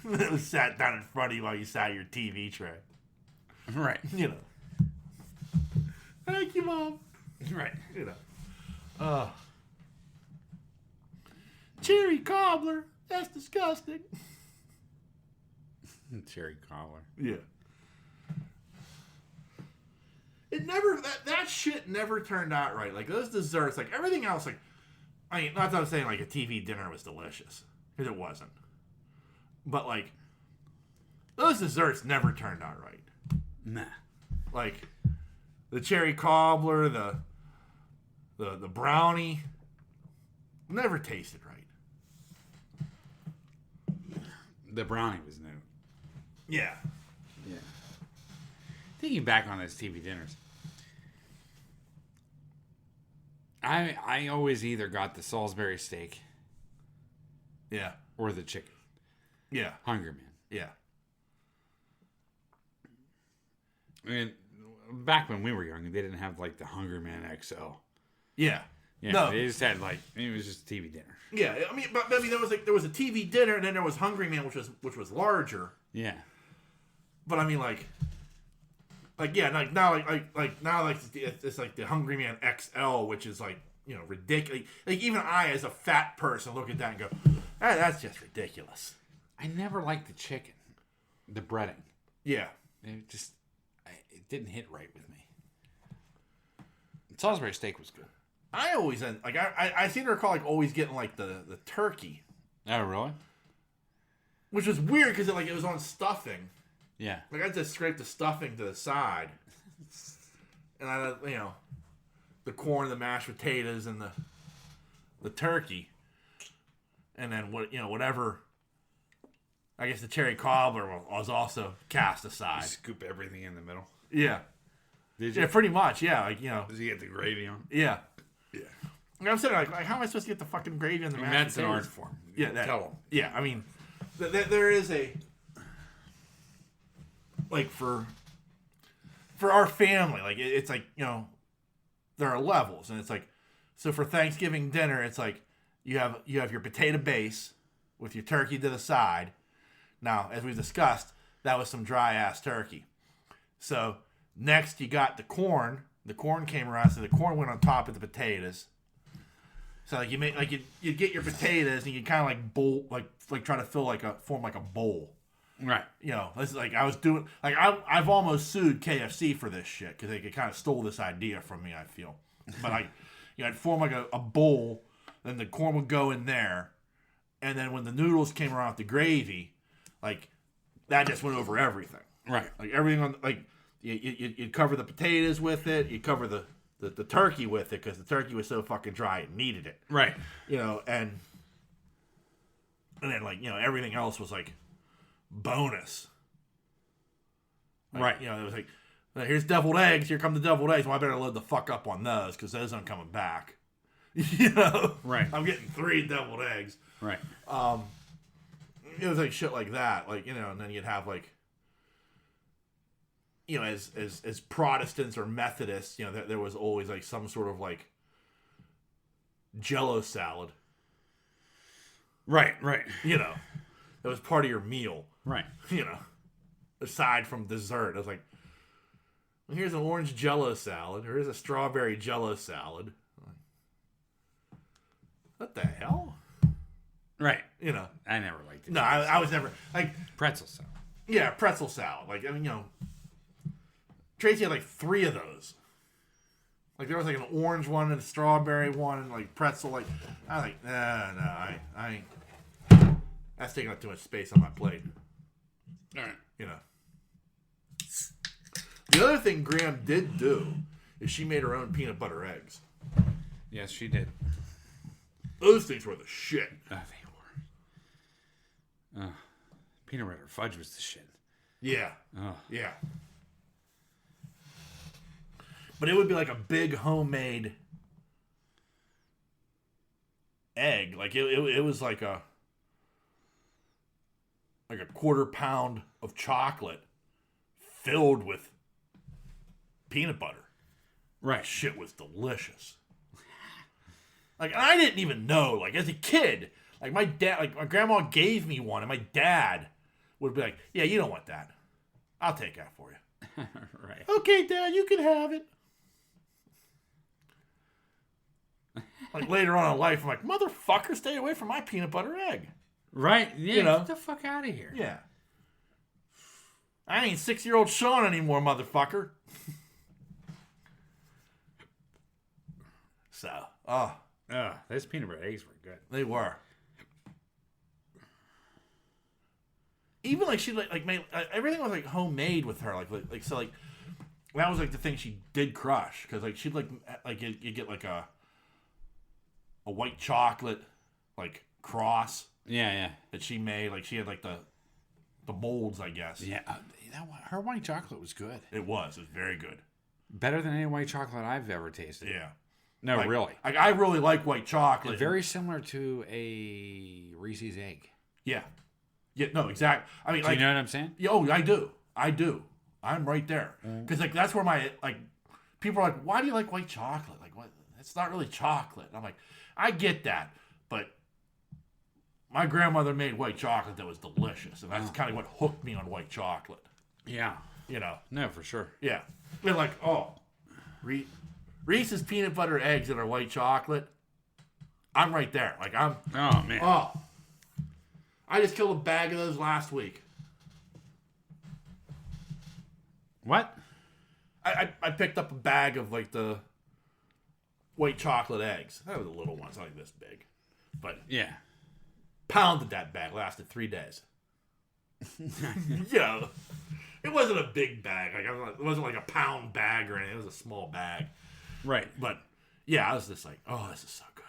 It was sat down in front of you while you sat at your TV tray. Right. Thank you, Mom. Right. Cherry cobbler. That's disgusting. Cherry cobbler. Yeah. It never, that shit never turned out right. Like, those desserts, like, everything else, like, I mean, not that I'm saying, like, a TV dinner was delicious. Because it wasn't. But, like, those desserts never turned out right. Nah. Like, the cherry cobbler, the brownie, never tasted right. The brownie was new. Yeah. Yeah. Thinking back on those TV dinners, I always either got the Salisbury steak Yeah. or the chicken. Yeah. Hungry Man. Yeah. And back when we were young, they didn't have like the Hungry Man XL. Yeah. Yeah, No. they just had it was just a TV dinner. Yeah. I mean, but there was a TV dinner, and then there was Hungry Man, which was larger. Yeah. But I mean, like yeah, like now, now, it's like the Hungry Man XL, which is like ridiculous. Like even I, as a fat person, look at that and go, that's just ridiculous. I never liked the chicken, the breading. Yeah. It didn't hit right with me. Salisbury steak was good. I always I seem to recall always getting the turkey. Oh really? Which was weird because it was on stuffing. Yeah. Like I just scraped the stuffing to the side, and I the corn, the mashed potatoes, and the turkey, and then whatever I guess the cherry cobbler was also cast aside. Scoop everything in the middle. Yeah. Did you? Yeah, pretty much. Yeah, like, Does he get the gravy on? Yeah. Yeah. I'm saying, like, how am I supposed to get the fucking gravy on the mashed That's an potatoes? art form. Yeah, Tell him. Yeah, I mean, there is a, like, for our family, like, it's like, there are levels, and it's like, so for Thanksgiving dinner, it's like, you have your potato base with your turkey to the side. Now, as we've discussed, that was some dry ass turkey. So next you got the corn. The corn came around, so the corn went on top of the potatoes. So like you get your potatoes and you kind of like bowl, like try to form like a bowl. Right. This is like I was doing, like I've almost sued KFC for this shit because they kind of stole this idea from me. I feel, but I'd form like a bowl, then the corn would go in there, and then when the noodles came around with the gravy, like that just went over everything. Right. Like everything on like you'd cover the potatoes with it, you cover the turkey with it because the turkey was so fucking dry it needed it. Right. And then like everything else was like bonus. Like, right. It was like, here's deviled eggs. Here come the deviled eggs. Well, I better load the fuck up on those because those aren't coming back. Right. I'm getting 3 deviled eggs. Right. It was like shit like that. Like and then you'd have like. As Protestants or Methodists, there was always like some sort of like Jello salad. Right. That was part of your meal. Right. Aside from dessert, I was like, well, here's an orange Jello salad. Here's a strawberry Jello salad. What the hell? Right. I never liked it. No, I was never like pretzel salad. Yeah, pretzel salad. Like Tracy had like 3 of those. Like there was like an orange one and a strawberry one and like pretzel. Like I was like, I ain't. That's taking up too much space on my plate. All right. The other thing Graham did do is she made her own peanut butter eggs. Yes, she did. Those things were the shit. They were. Peanut butter fudge was the shit. Yeah. Oh. Yeah. But it would be like a big homemade egg. Like it was like a 1/4 pound of chocolate filled with peanut butter. Right. Shit was delicious. Like I didn't even know. Like as a kid, like my grandma gave me one, and my dad would be like, "Yeah, you don't want that. I'll take that for you." Right. Okay, Dad, you can have it. Like later on in life, I'm like, motherfucker, stay away from my peanut butter egg. Right. Yeah. Get the fuck out of here. Yeah. I ain't 6-year-old Sean anymore, motherfucker. So, those peanut butter eggs were good. they were. Even like she like made everything was like homemade with her. Like so like that was like the thing she did crush because like she'd like you get like a white chocolate like cross Yeah. that she made. Like she had like the molds, I guess. Yeah. Her white chocolate was good. It was very good. Better than any white chocolate I've ever tasted. Yeah. No, Like, really. I really like white chocolate. Very similar to a Reese's egg. Yeah. Yeah. No, exactly. I mean, Do like, you know what I'm saying? yeah, oh, I do. I'm right there because like that's where my like people are like, why do you like white chocolate? Like, what? It's not really chocolate. And I'm like, I get that, but my grandmother made white chocolate that was delicious, and that's kind of what hooked me on white chocolate. Yeah. No, for sure. Yeah. They're like, oh, Reese's peanut butter eggs that are white chocolate. I'm right there. Like I'm. Oh man. Oh. I just killed a bag of those last week. What? I picked up a bag of like the white chocolate eggs. That was the little ones, not like this big. But Yeah. pounded that bag. Lasted 3 days. It wasn't a big bag. Like it wasn't like a pound bag or anything. It was a small bag. Right. But yeah, I was just like, oh, this is so good.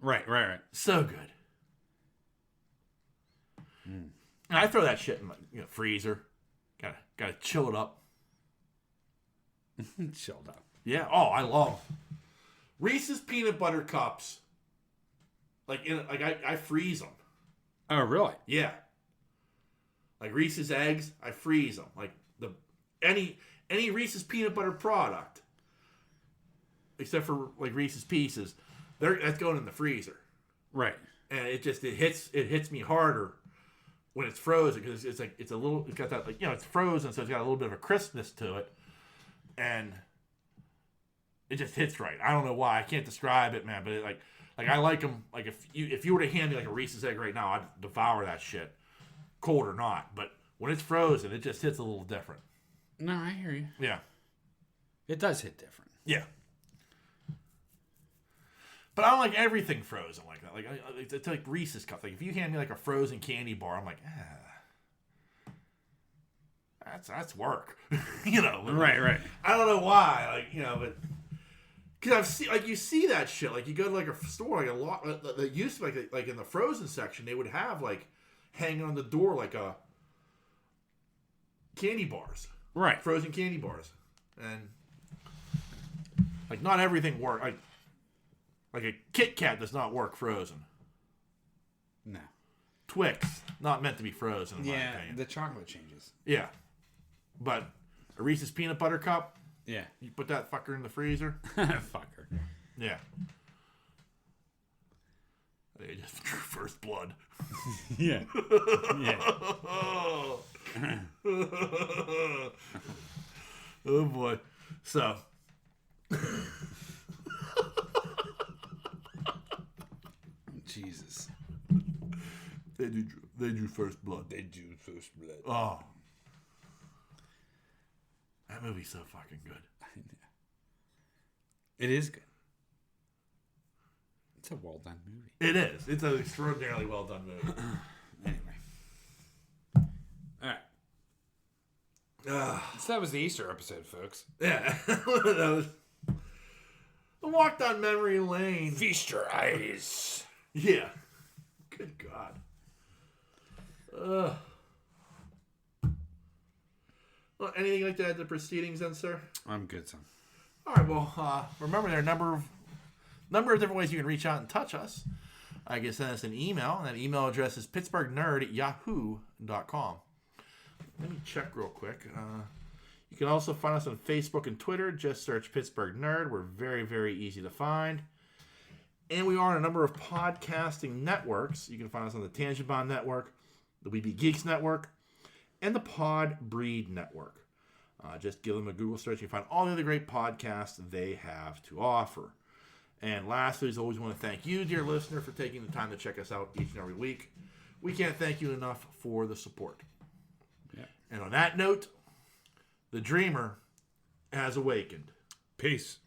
Right. So good. And I throw that shit in my freezer. Gotta chill it up. Chilled up. Yeah. Oh, I love Reese's peanut butter cups. I freeze them. Oh, really? Yeah. Like Reese's eggs, I freeze them. Like any Reese's peanut butter product, except for like Reese's Pieces, that's going in the freezer. Right. And it hits me harder when it's frozen because it's got that it's frozen, so it's got a little bit of a crispness to it, and it just hits right. I don't know why. I can't describe it, man. But I like them. Like if you were to hand me like a Reese's egg right now, I'd devour that shit, cold or not. But when it's frozen, it just hits a little different. No, I hear you. Yeah, it does hit different. Yeah. But I don't like everything frozen like that. Like it's like Reese's cups. Like if you hand me like a frozen candy bar, I'm like, that's work. Right. I don't know why. But because I've seen you see that shit. Like you go to like a store, like a lot that used to like in the frozen section, they would have like hanging on the door like a candy bars, right? Frozen candy bars, and like not everything works. Like a Kit Kat does not work frozen. No. Twix, not meant to be frozen, in my opinion. The chocolate changes. Yeah. But a Reese's peanut butter cup, yeah. You put that fucker in the freezer. Fucker. Yeah. They just drew first blood. Yeah. Yeah. Oh, boy. So... Jesus. They do first blood. They do first blood. Oh. That movie's so fucking good. It is good. It's a well done movie. It is. It's an extraordinarily well done movie. Anyway. Alright. So that was the Easter episode, folks. Yeah. That was... I walked on memory lane. Feast your eyes. Yeah. Good God. Well, anything like that at the proceedings then, sir? I'm good, son. All right, well, remember there are a number of different ways you can reach out and touch us. I can send us an email, and that email address is pittsburghnerd@yahoo.com. Let me check real quick. You can also find us on Facebook and Twitter. Just search Pittsburgh Nerd. We're very, very easy to find. And we are on a number of podcasting networks. You can find us on the Tangent Bond Network, the We Be Geeks Network, and the Pod Breed Network. Just give them a Google search. You can find all the other great podcasts they have to offer. And lastly, as always, I want to thank you, dear listener, for taking the time to check us out each and every week. We can't thank you enough for the support. Yeah. And on that note, the dreamer has awakened. Peace.